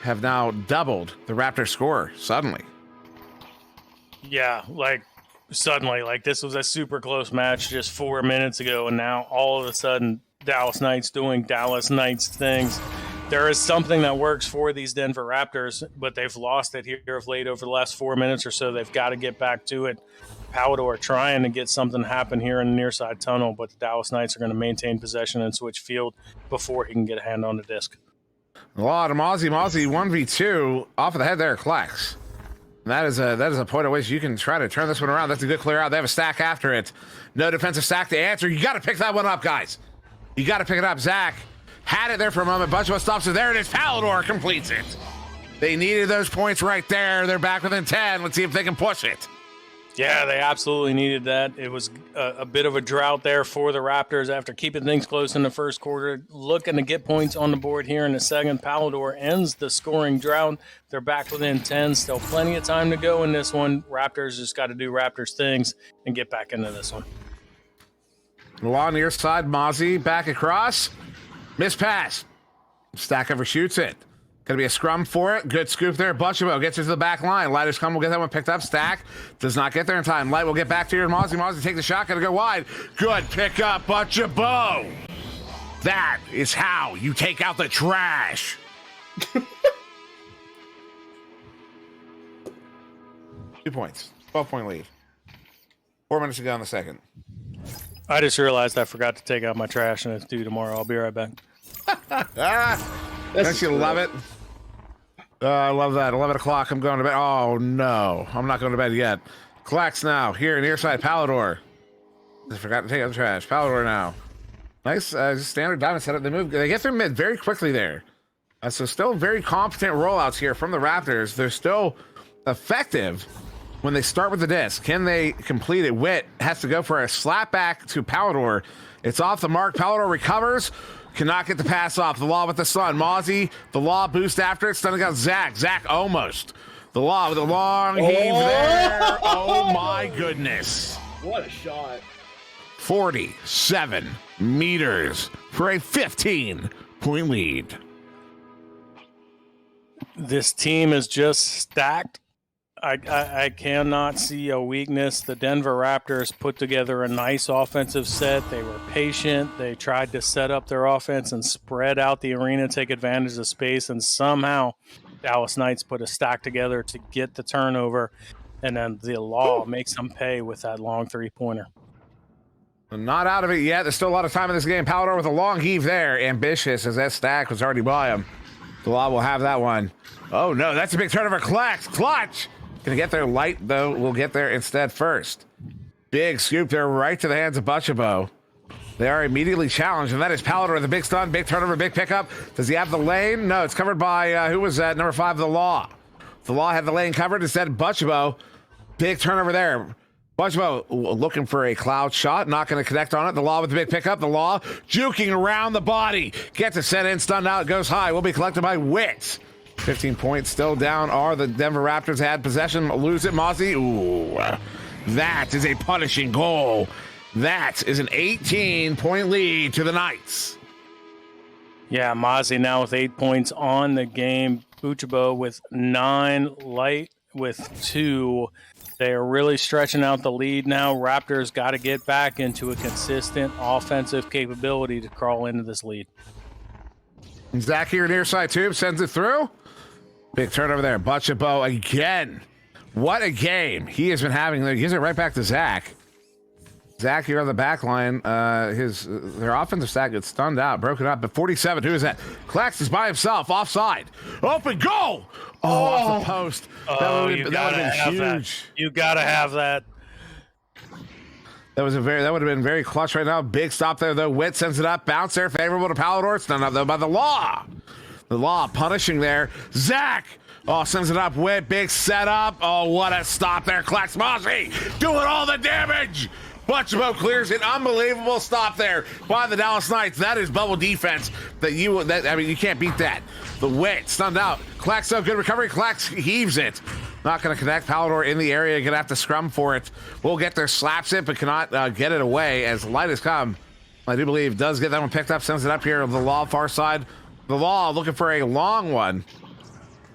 have now doubled the Raptors score suddenly. Yeah, suddenly, this was a super close match just 4 minutes ago, and now all of a sudden Dallas Knights doing Dallas Knights things. There is something that works for these Denver Raptors, but they've lost it here of late over the last 4 minutes or so. They've got to get back to it. Palador trying to get something to happen here in the near side tunnel, but the Dallas Knights are going to maintain possession and switch field before he can get a hand on the disc. A lot of Mozzie 1v2 off of the head there, Klex. That is a point at which you can try to turn this one around. That's a good clear out. They have a stack after it. No defensive stack to answer. You got to pick that one up, guys. You got to pick it up. Zach had it there for a moment. Butchabo stops it. There it is. Palador completes it. They needed those points right there. They're back within 10. Let's see if they can push it. Yeah, they absolutely needed that. It was a bit of a drought there for the Raptors after keeping things close in the first quarter. Looking to get points on the board here in the second. Palador ends the scoring drought. They're back within 10. Still plenty of time to go in this one. Raptors just got to do Raptors things and get back into this one. Law near side. Mozzie back across. Miss pass. Stack overshoots it. Going to be a scrum for it. Good scoop there. Butchabo gets it to the back line. Lighters come. Will get that one picked up. Stack does not get there in time. Light will get back to your Mozzie. Mozzie take the shot. Going to go wide. Good pick up. Butchabo. That is how you take out the trash. 2 points. 12-point lead. 4 minutes to go in the second. I just realized I forgot to take out my trash, and it's due tomorrow. I'll be right back. Don't you love it? I love that. 11 o'clock. I'm going to bed. Oh, no. I'm not going to bed yet. Clax now. Here near side. Palador. I forgot to take out the trash. Palador now. Nice standard diamond setup. They get their mid very quickly there. So still very competent rollouts here from the Raptors. They're still effective when they start with the disc. Can they complete it? Witt has to go for a slap back to Palador. It's off the mark. Palador recovers. Cannot get the pass off. The Law with the Sun. Mozzie, the Law boost after it. Stunning out Zach. Zach almost. The Law with a long heave there. Oh my goodness. What a shot. 47 meters for a 15-point lead. This team is just stacked. I cannot see a weakness. The Denver Raptors put together a nice offensive set. They were patient. They tried to set up their offense and spread out the arena, take advantage of space, and somehow Dallas Knights put a stack together to get the turnover, and then the Law makes them pay with that long three-pointer. Not out of it yet. There's still a lot of time in this game. Palador with a long heave there. Ambitious as that stack was already by him. The Law will have that one. Oh, no, that's a big turnover. Clutch. Gonna get there. Light, though, will get there instead first. Big scoop there right to the hands of Butchabo. They are immediately challenged, and that is Palador with a big stun, big turnover, big pickup. Does he have the lane? No, it's covered by, who was that? Number 5, the Law. The Law had the lane covered instead. Butchabo, big turnover there. Butchabo looking for a cloud shot, not going to connect on it. The Law with the big pickup. The Law juking around the body. Gets a set in, stunned out, goes high. Will be collected by Witt. 15 points still down are the Denver Raptors. Had possession, lose it. Mozzie. Ooh, that is a punishing goal. That is an 18-point lead to the Knights. Yeah, Mozzie now with 8 points on the game. Butchabo with 9, Light with 2. They are really stretching out the lead now. Raptors got to get back into a consistent offensive capability to crawl into this lead. Zach here near side tube sends it through. Big turnover there. Butchabo again. What a game he has been having there. He gives it right back to Zach. Zach here on the back line. Their offensive stack gets stunned out, broken up. But 47, who is that? Klex is by himself, offside. Open goal! Off the post. That would have been huge. You got to have that. That would have been very clutch right now. Big stop there though. Witt sends it up. Bounce there, favorable to Palador. It's none of them by the Law. The Law punishing there. Zach. Oh, sends it up. Witt, big setup. Oh, what a stop there. Clax Mozzie doing all the damage. Butchabo clears it. Unbelievable stop there by the Dallas Knights. That is bubble defense you can't beat that. The Witt stunned out. Clax, so good recovery. Clax heaves it. Not going to connect. Palador in the area. Going to have to scrum for it. Will get there. Slaps it, but cannot get it away as light has come. I do believe does get that one picked up. Sends it up here. The Law far side. The Law looking for a long one.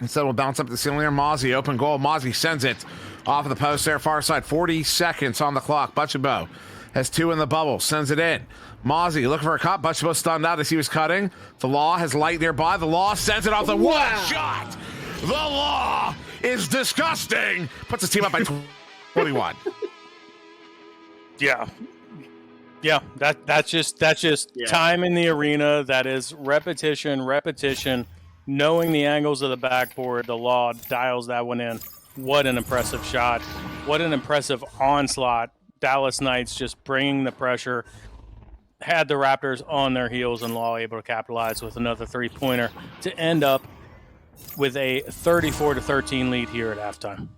Instead, we'll bounce up the ceiling there. Mozzie, open goal. Mozzie sends it off of the post there, far side. 40 seconds on the clock. Butchabo has 2 in the bubble. Sends it in. Mozzie looking for a cut. Butchabo stunned out as he was cutting. The Law has light nearby. The Law sends it off the one shot. The Law is disgusting. Puts his team up by 21. Yeah. That's just time in the arena. That is repetition. Knowing the angles of the backboard, the Law dials that one in. What an impressive shot. What an impressive onslaught. Dallas Knights just bringing the pressure. Had the Raptors on their heels, and Law able to capitalize with another three-pointer to end up with a 34-13 lead here at halftime.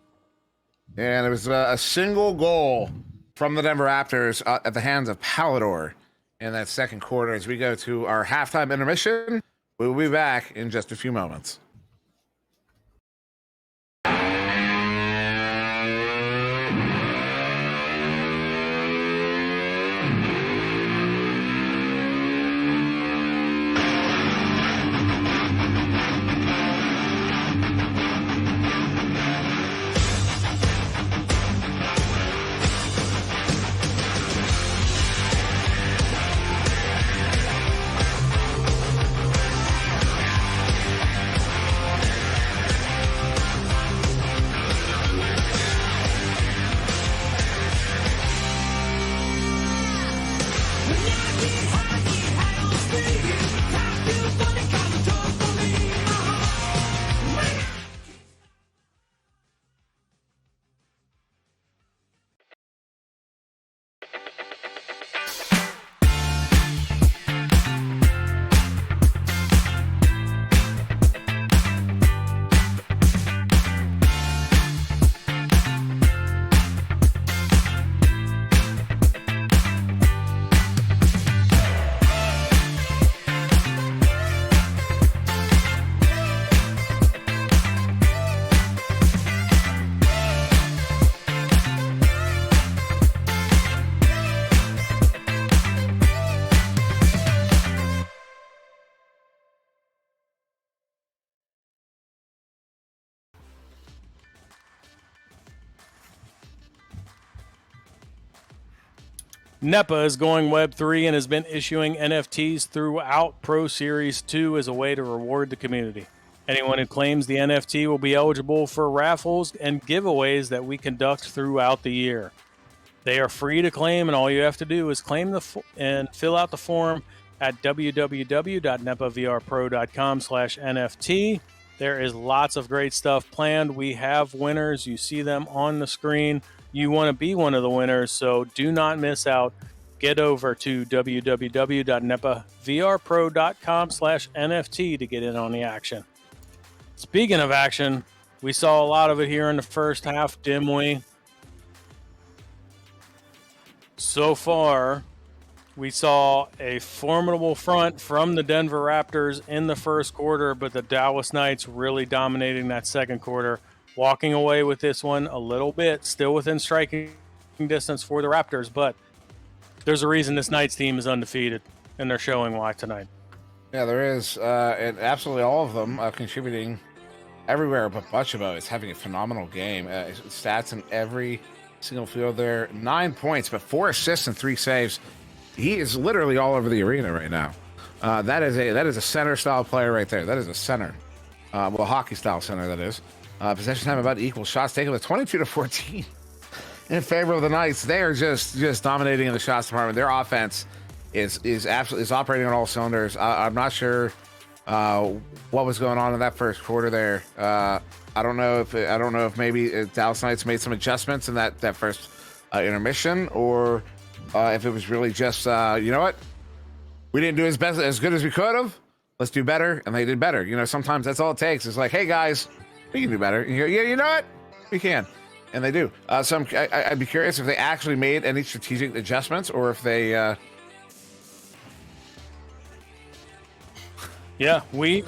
And it was a single goal from the Denver Raptors at the hands of Palador in that second quarter. As we go to our halftime intermission, we'll be back in just a few moments. Nepa is going Web3 and has been issuing NFTs throughout Pro Series 2 as a way to reward the community. Anyone who claims the NFT will be eligible for raffles and giveaways that we conduct throughout the year. They are free to claim, and all you have to do is claim and fill out the form at www.nepavrpro.com/NFT. There is lots of great stuff planned. We have winners. You see them on the screen. You want to be one of the winners, so do not miss out. Get over to www.nepavrpro.com/NFT to get in on the action. Speaking of action, we saw a lot of it here in the first half, didn't we? So far, we saw a formidable front from the Denver Raptors in the first quarter, but the Dallas Knights really dominating that second quarter, walking away with this one a little bit, still within striking distance for the Raptors, but there's a reason this Knights team is undefeated, and they're showing why tonight. Yeah, there is, and absolutely all of them contributing everywhere, but Butchabo is having a phenomenal game. Stats in every single field there. 9 points, but 4 assists and 3 saves. He is literally all over the arena right now. That is a center style player right there. That is a center. Well, hockey style center, that is. Possession time about equal. Shots taken with 22-14 in favor of the Knights. They are just dominating in the shots department. Their offense is operating on all cylinders. I'm not sure what was going on in that first quarter there. I don't know if maybe Dallas Knights made some adjustments in that first intermission, or If it was really just, you know what? We didn't do as good as we could have. Let's do better. And they did better. You know, sometimes that's all it takes. It's like, hey, guys, we can do better. And you go, yeah, you know what? We can. And they do. So I'd be curious if they actually made any strategic adjustments or if they... Yeah, we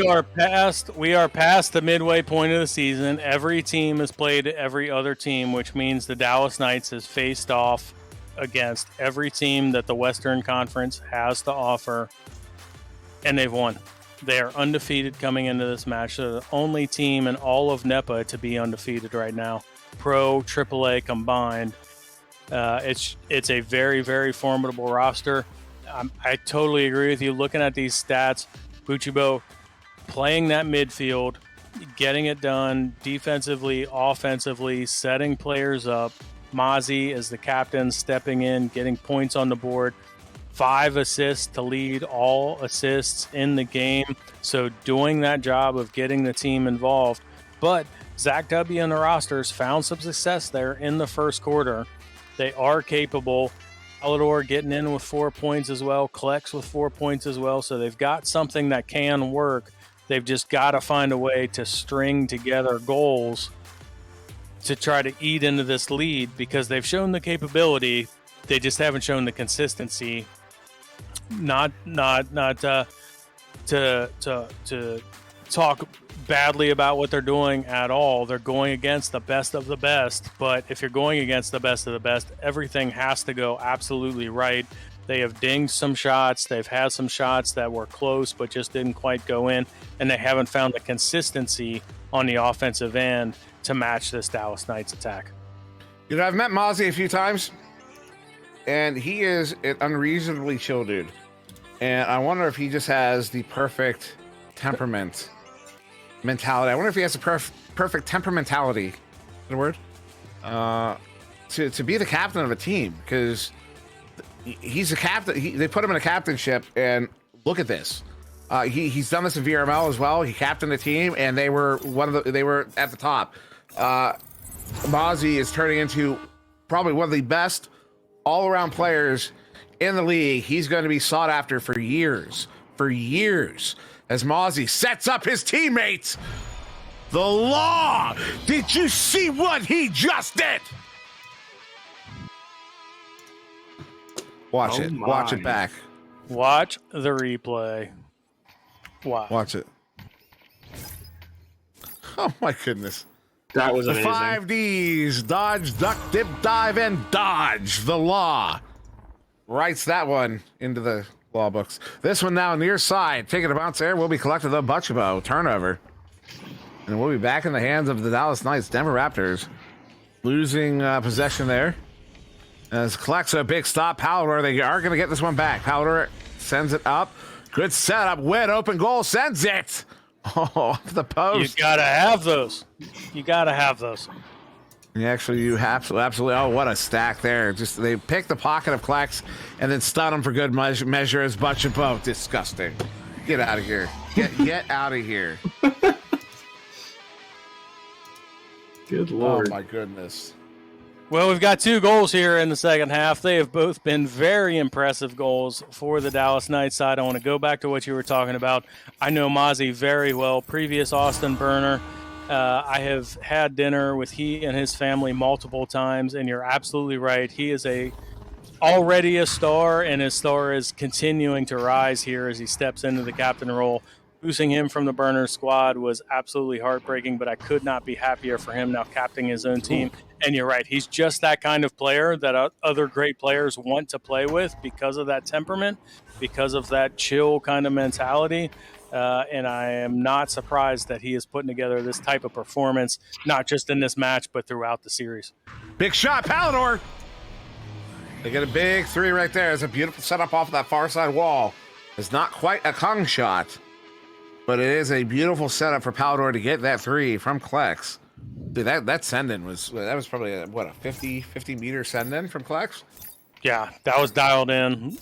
are past the midway point of the season. Every team has played every other team, which means the Dallas Knights has faced off against every team that the Western Conference has to offer, and they've won. They are undefeated coming into this match. They're the only team in all of Nepa to be undefeated right now, Pro, AAA combined. It's a very, very formidable roster. I totally agree with you. Looking at these stats, Buchibo playing that midfield, getting it done defensively, offensively, setting players up. Mozzie as the captain stepping in, getting points on the board. 5 assists to lead all assists in the game. So doing that job of getting the team involved. But Zach W. and the rosters found some success there in the first quarter. They are capable. Alador getting in with 4 points as well. Klex with 4 points as well. So they've got something that can work. They've just got to find a way to string together goals to try to eat into this lead, because they've shown the capability. They just haven't shown the consistency. Not to talk badly about what they're doing at all. They're going against the best of the best, but if you're going against the best of the best, everything has to go absolutely right. They have dinged some shots. They've had some shots that were close but just didn't quite go in, and they haven't found the consistency on the offensive end to match this Dallas Knights attack. You know, I've met Mozzie a few times, and he is an unreasonably chill dude. And I wonder if he just has the perfect mentality. I wonder if he has the perfect temperamentality, is the word, to be the captain of a team, because he's a captain. They put him in a captainship, and look at this. He's done this in VRML as well. He captained the team, and they were at the top. Mozzie is turning into probably one of the best all-around players in the league. He's going to be sought after for years, as Mozzie sets up his teammates. The Law! Did you see what he just did? Watch it. Watch it back. Watch the replay. Wow. Watch it. Oh my goodness. That was The amazing. 5 Ds. Dodge, duck, dip, dive, and dodge. The Law writes that one into the law books. This one now near side. Taking a bounce there. Will be collected the Butchabo. Turnover. And we'll be back in the hands of the Dallas Knights. Denver Raptors losing possession there. As collects a big stop. Palador, they are going to get this one back. Palador sends it up. Good setup. Win. Open goal. Sends it. Oh, off the post. You gotta have those. Actually, you absolutely. Oh, what a stack there! Just they pick the pocket of Klex and then stun him for good measure as Butchabo. Disgusting. Get out of here. Get out of here. Good lord. Oh my goodness. Well, we've got 2 goals here in the second half. They have both been very impressive goals for the Dallas Knights side. I want to go back to what you were talking about. I know Mozzie very well, previous Austin Burner. I have had dinner with he and his family multiple times, and you're absolutely right. He is already a star, and his star is continuing to rise here as he steps into the captain role. Losing him from the Burner squad was absolutely heartbreaking, but I could not be happier for him now captaining his own team. And you're right, he's just that kind of player that other great players want to play with because of that temperament, because of that chill kind of mentality. And I am not surprised that he is putting together this type of performance, not just in this match, but throughout the series. Big shot, Palador. They get a big 3 right there. It's a beautiful setup off of that far side wall. It's not quite a Kong shot, but it is a beautiful setup for Palador to get that 3 from Klex. Dude, that send-in was probably a 50 meter send-in from Klex? Yeah, that was dialed in.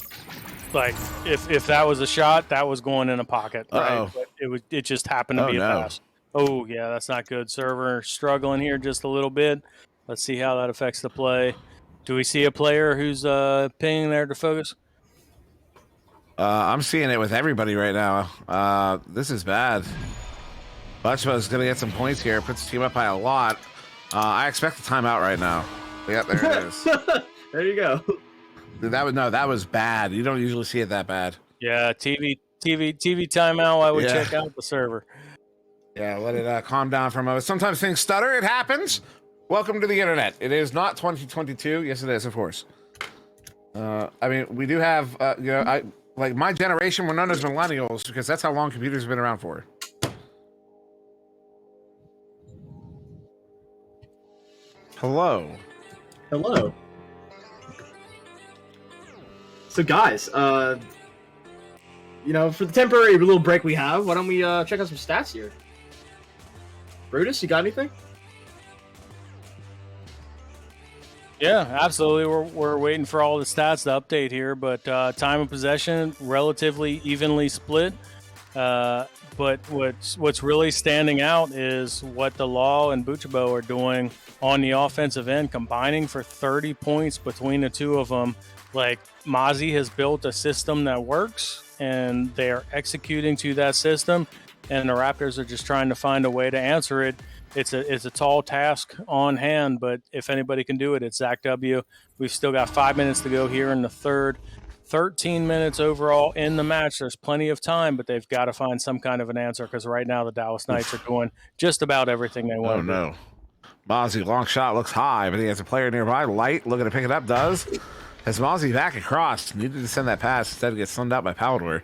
Like if that was a shot, that was going in a pocket. Right? But it just happened to be a pass. Oh yeah, that's not good. Server struggling here just a little bit. Let's see how that affects the play. Do we see a player who's pinging there to focus? I'm seeing it with everybody right now. This is bad. Butchba's going to get some points here. Puts the team up by a lot. I expect a timeout right now. Yeah, there it is. There you go. That was bad. You don't usually see it that bad. Yeah, TV timeout. I would check out the server. Yeah, let it calm down for a moment. Sometimes things stutter. It happens. Welcome to the internet. It is not 2022. Yes, it is, of course. I mean, we do have, like my generation, we're known as millennials because that's how long computers have been around for. Hello. Hello. So guys, for the temporary little break we have, why don't we check out some stats here? Brutus, you got anything? Yeah, absolutely. We're waiting for all the stats to update here, but time of possession relatively evenly split. But what's really standing out is what the Law and Butchabo are doing on the offensive end, combining for 30 points between the two of them. Like, Mozzie has built a system that works, and they are executing to that system, and the Raptors are just trying to find a way to answer it. It's a tall task on hand, but if anybody can do it, it's Zach W. We've still got 5 minutes to go here in the third. 13 minutes overall in the match. There's plenty of time, but they've got to find some kind of an answer because right now the Dallas Knights are doing just about everything they want. Oh, no. Mozzie, long shot, looks high, but he has a player nearby. Light, looking to pick it up, does. Has Mozzie back across. Needed to send that pass. Instead, gets sent out by Powder.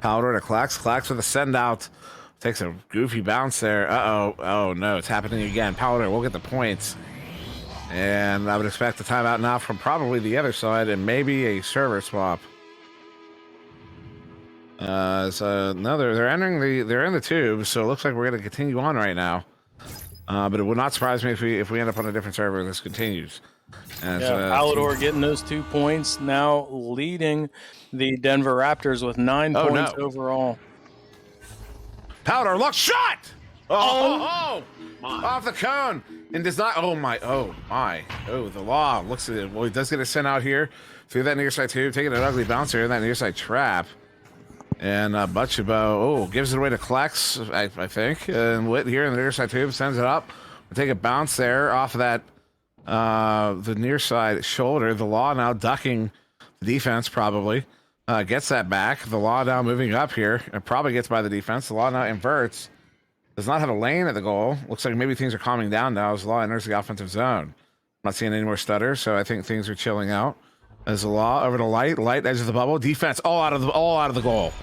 Powder to Clax. Clax with a send out. Takes a goofy bounce there. Uh-oh. Oh, no. It's happening again. Powder will get the points. And I would expect a timeout now from probably the other side and maybe a server swap. So no, they're in the tube, so it looks like we're going to continue on right now. But it would not surprise me if we end up on a different server and this continues. Palador getting those 2 points, now leading the Denver Raptors with 9 points overall. Powder, look, shot! Oh, off the cone. And does not, oh my, the Law looks at it. Well, he does get a sent out here through that near side too, taking an ugly bouncer in that near side trap. And Butchabo, gives it away to Klex, I think. And Witt here in the near side tube sends it up. We'll take a bounce there off of that, the near side shoulder. The Law now ducking the defense probably. Gets that back. The Law now moving up here and probably gets by the defense. The Law now inverts. Does not have a lane at the goal. Looks like maybe things are calming down now as the Law enters the offensive zone. Not seeing any more stutter, so I think things are chilling out. As the Law over to Light edge of the bubble. Defense all out of the goal.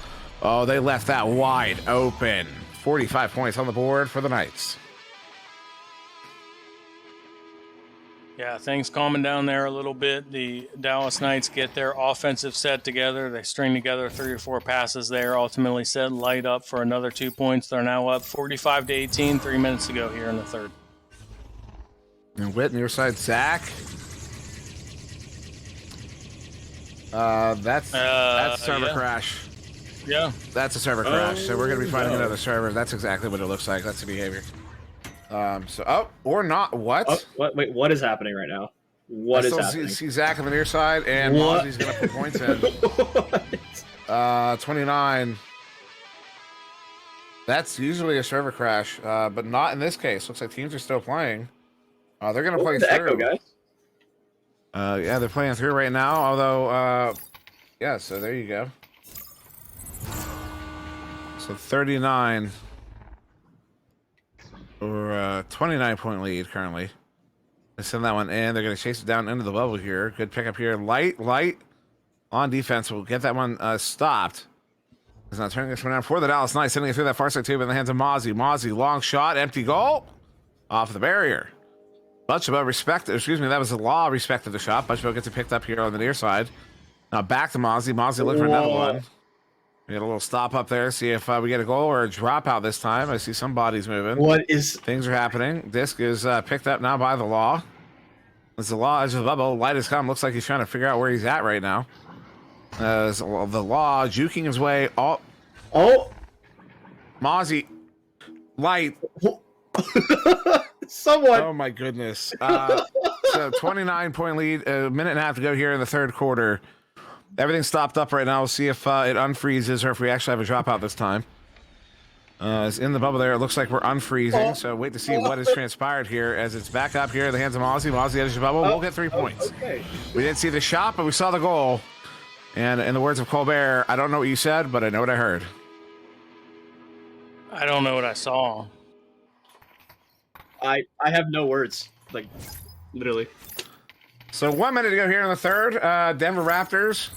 Oh, they left that wide open. 45 points on the board for the Knights. Yeah, things calming down there a little bit. The Dallas Knights get their offensive set together. They string together 3 or 4 passes there, ultimately set Light up for another 2 points. They're now up 45-18, 3 minutes to go here in the third. And Witt near side, Zach. That's server crash. Yeah. That's a server crash. So we're going to be finding another server. That's exactly what it looks like. That's the behavior. Or not. What? Wait, what is happening right now? What is happening? See Zach on the near side, and Mozzie's going to put points in. 29. That's usually a server crash, but not in this case. Looks like teams are still playing. They're going to play through. Echo, guys. Yeah, they're playing through right now. Although, yeah. So there you go. So 39. Or 29-point lead currently. They send that one in. They're going to chase it down into the bubble here. Good pickup here. Light on defense. We'll get that one stopped. He's not turning this one down for the Dallas Knights. Sending it through that far side tube in the hands of Mozzie. Mozzie, long shot, empty goal. Off the barrier. Butchabo that was the Law respected the shot. Butchabo gets it picked up here on the near side. Now back to Mozzie. Mozzie looking for another one. We get a little stop up there, see if we get a goal or a dropout this time. I see some bodies moving. Things are happening. Disc is picked up now by the Law. As the Law edge of the bubble, Light has come. Looks like he's trying to figure out where he's at right now. As the Law juking his way. Mozzie. Light. Someone. Oh my goodness. So 29-point lead, a minute and a half to go here in the third quarter. Everything's stopped up right now. We'll see if it unfreezes or if we actually have a dropout this time. It's in the bubble there. It looks like we're unfreezing, so wait to see what has transpired here as it's back up here in the hands of Mozzie. Mozzie edges the bubble. We'll get 3 points. Okay. We didn't see the shot, but we saw the goal. And in the words of Colbert, I don't know what you said, but I know what I heard. I don't know what I saw. I have no words. Like, literally. So 1 minute to go here in the third. Denver Raptors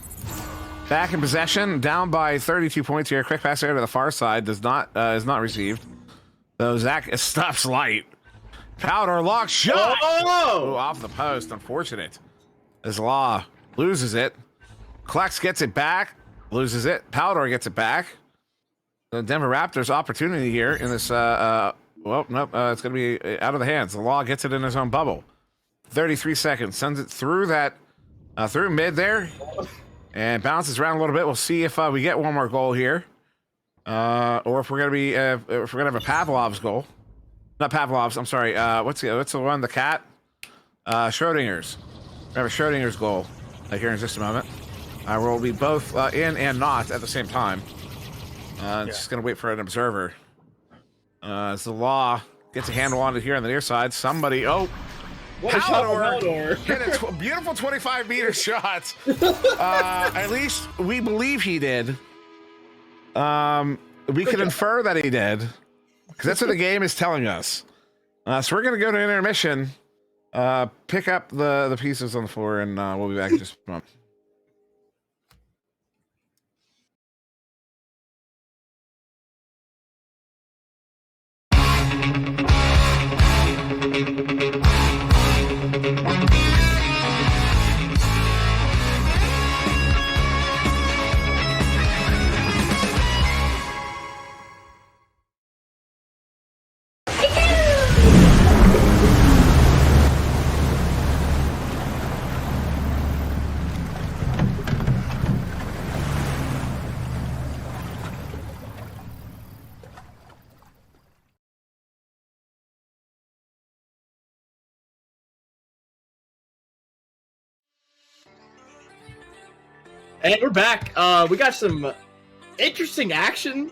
back in possession, down by 32 points here. Quick pass there to the far side is not received. So Zach stops light. Powder lock shot. Oh, off the post. Unfortunate. As Law loses it. Klex gets it back. Loses it. Powder gets it back. The Denver Raptors opportunity here in this. Well, nope. It's going to be out of the hands. The Law gets it in his own bubble. 33 seconds. Sends it through that, through mid there, and bounces around a little bit. We'll see if we get one more goal here, or if we're gonna be if we're gonna have a Pavlov's goal. Not Pavlov's. I'm sorry. What's the one? The cat. Schrodinger's. We have a Schrodinger's goal here in just a moment. We'll be both in and not at the same time. Just gonna wait for an observer. As the Law gets a handle on it here on the near side. Somebody. Oh. Haldor hit a beautiful 25-meter shot. At least we believe he did. We can infer that he did, because that's what the game is telling us. So we're going to go to intermission, pick up the pieces on the floor, and we'll be back in just a moment. And we're back. We got some interesting action,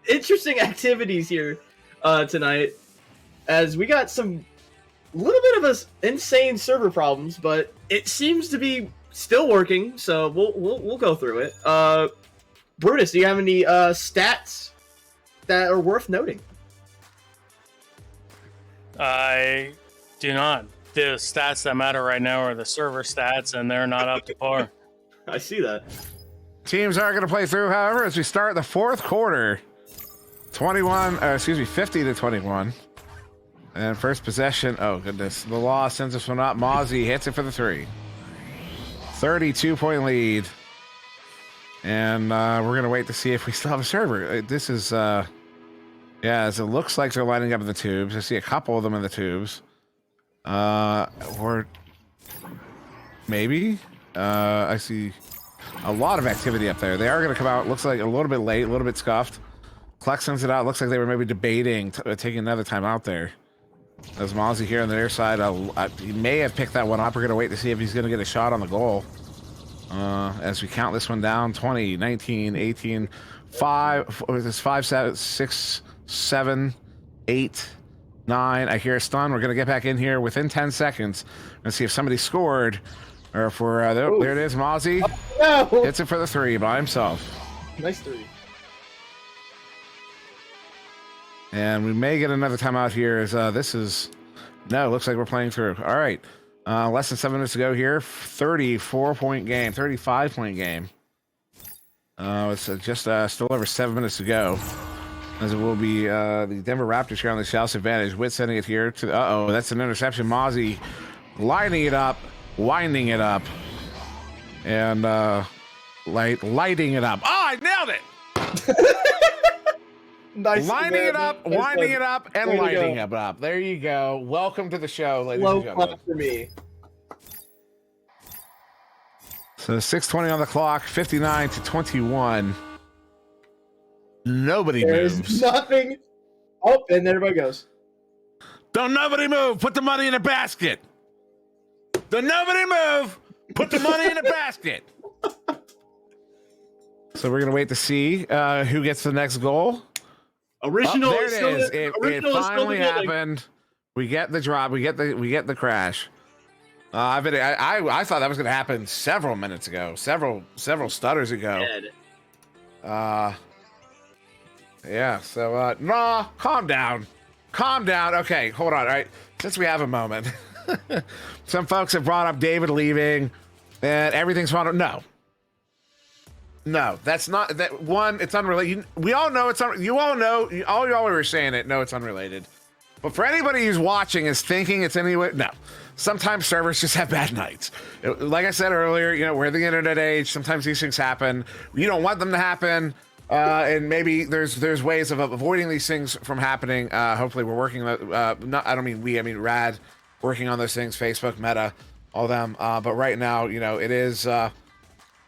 interesting activities here tonight, as we got some little bit of us insane server problems, but it seems to be still working. So we'll go through it. Brutus, do you have any stats that are worth noting? I do not. The stats that matter right now are the server stats, and they're not up to par. I see that. Teams are going to play through, however, as we start the fourth quarter. 50 to 21. And first possession. Oh, goodness. The Law sends this one up. Mozzie hits it for the 3. 32-point lead. And we're going to wait to see if we still have a server. This is, yeah, as it looks like they're lining up in the tubes. I see a couple of them in the tubes. Or maybe. I see a lot of activity up there. They are going to come out. Looks like a little bit late, a little bit scuffed. Klex sends it out. Looks like they were maybe debating taking another time out there. There's Mozzie here on the near side. He may have picked that one up. We're going to wait to see if he's going to get a shot on the goal. As we count this one down, 20, 19, 18, 5, 7, 6, 7, 8, 9. I hear a stun. We're going to get back in here within 10 seconds and see if somebody scored. Or if we're there it is, Mozzie hits it for the 3 by himself. Nice 3. And we may get another timeout here. As this is looks like we're playing through. All right, less than 7 minutes to go here. 34-point game, 35-point game. It's just still over 7 minutes to go. As it will be the Denver Raptors here on the South advantage. Witt sending it here to. That's an interception. Mozzie lining it up. Winding it up, and lighting it up. Oh, I nailed it! Nice. Lining it up, winding it up, and lighting it up. There you go. Welcome to the show, ladies and gentlemen. For me. So 6:20 on the clock, 59 to 21. Nobody There's moves. nothing. Oh, and there everybody goes. Don't nobody move. Put the money in a basket. Don't nobody move. Put the money in a basket. So we're going to wait to see who gets the next goal. Original. There it is. It original is still finally the building. happened. We get the drop. We get the crash. I thought that was going to happen several minutes ago. Several stutters ago. Yeah. So nah, calm down. Okay, hold on. All right. Since we have a moment, some folks have brought up David leaving, and everything's fine. No, that's not that one. It's unrelated. We all know it's you all know. All y'all were saying it. No, it's unrelated. But for anybody who's watching is thinking it's anyway, no. Sometimes servers just have bad nights. Like I said earlier, we're the internet age. Sometimes these things happen. You don't want them to happen, and maybe there's ways of avoiding these things from happening. Hopefully, we're working. I don't mean we. I mean Rad, working on those things. Facebook, Meta, all them. But right now, it is what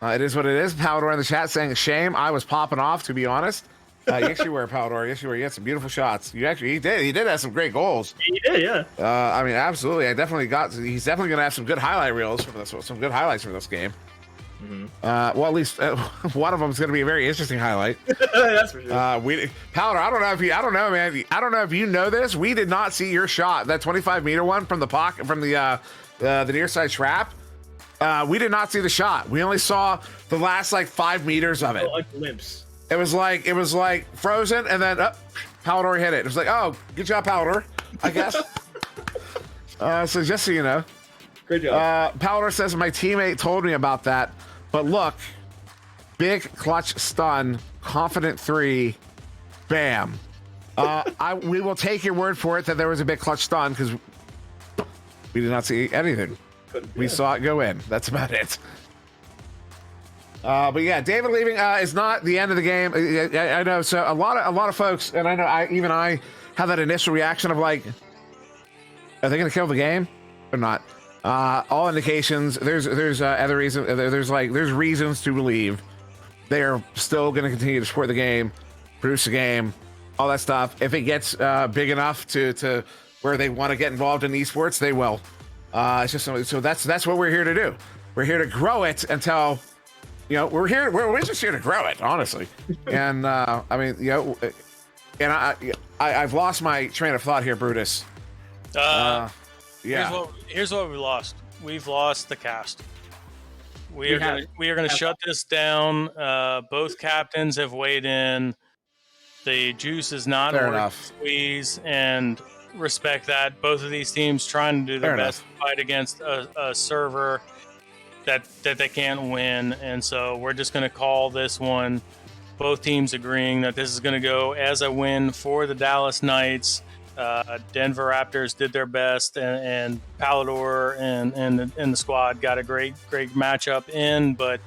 it is. Palador in the chat saying, "Shame, I was popping off." To be honest. Yes, you were, Palador. Yes, you were. You had some beautiful shots. He did have some great goals. He did, yeah. I mean, absolutely. He's definitely going to have some good highlight reels from this. Some good highlights from this game. Mm-hmm. Well, at least one of them is going to be a very interesting highlight. That's for sure. Palador, I don't know, man. I don't know if you know this. We did not see your shot, that 25-meter one from the pocket, from the near side trap. We did not see the shot. We only saw the last 5 meters of it. A glimpse. It was like frozen, and then Palador hit it. It was like, oh, good job, Palador, I guess. So just so you know. Great job. Palador says, my teammate told me about that, but look, big clutch stun, confident 3, bam. We will take your word for it that there was a big clutch stun, because we did not see anything. We saw it go in. That's about it. But yeah, David leaving is not the end of the game. I know. So a lot of folks, and I know I have that initial reaction of like, are they going to kill the game or not? All indications. There's other reasons. There's reasons to believe they are still going to continue to support the game, produce the game, all that stuff. If it gets big enough to where they want to get involved in esports, they will. It's just so that's what we're here to do. We're here to grow it until. We're just here to grow it, honestly. And I mean, and I've lost my train of thought here, Brutus. Yeah. Here's what we lost. We've lost the cast. We are going to shut this down. Both captains have weighed in. The juice is not enough. Squeeze, and respect that. Both of these teams trying to do their best to fight against a server that they can't win, and so we're just going to call this one, both teams agreeing that this is going to go as a win for the Dallas Knights. Denver Raptors did their best, and Palador and the squad got a great matchup in, but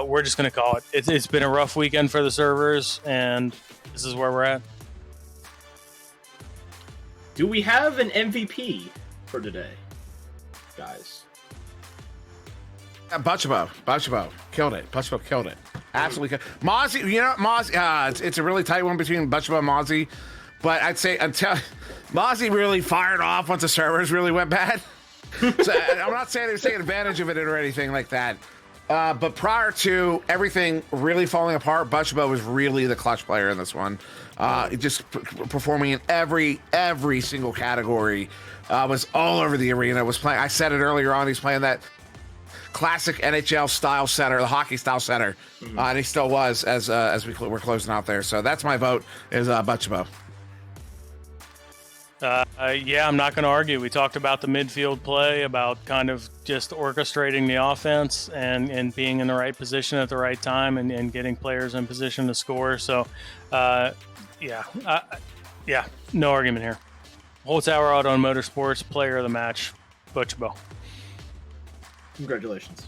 we're just going to call it. It's been a rough weekend for the servers, and this is where we're at. Do we have an MVP for today, guys? Butchabo killed it. Butchabo killed it. Absolutely. Mozzie, it's a really tight one between Butchabo and Mozzie, but I'd say until Mozzie really fired off once the servers really went bad. So I'm not saying he was taking advantage of it or anything like that. But prior to everything really falling apart, Butchabo was really the clutch player in this one. Just performing in every single category. Was all over the arena. Was playing. I said it earlier on. He's playing that classic NHL style center, the hockey style center, and he still was as we're closing out there. So that's my vote is Butchabo. Yeah, I'm not going to argue. We talked about the midfield play, about kind of just orchestrating the offense and being in the right position at the right time and getting players in position to score. So, yeah, no argument here. Whole Tower Auto and Motorsports player of the match, Butchabo. Congratulations.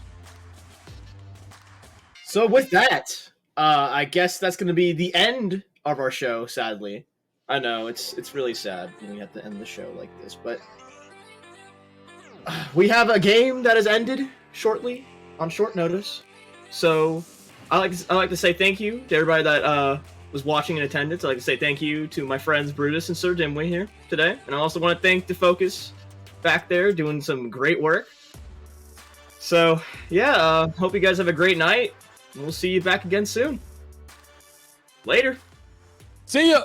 So with that, I guess that's going to be the end of our show, sadly. I know, it's really sad when we have to end the show like this, but we have a game that has ended shortly, on short notice. So I like to say thank you to everybody that was watching in attendance. I'd like to say thank you to my friends Brutus and Sir Dimway here today. And I also want to thank DeFocus back there doing some great work. So, yeah, hope you guys have a great night. And we'll see you back again soon. Later. See ya.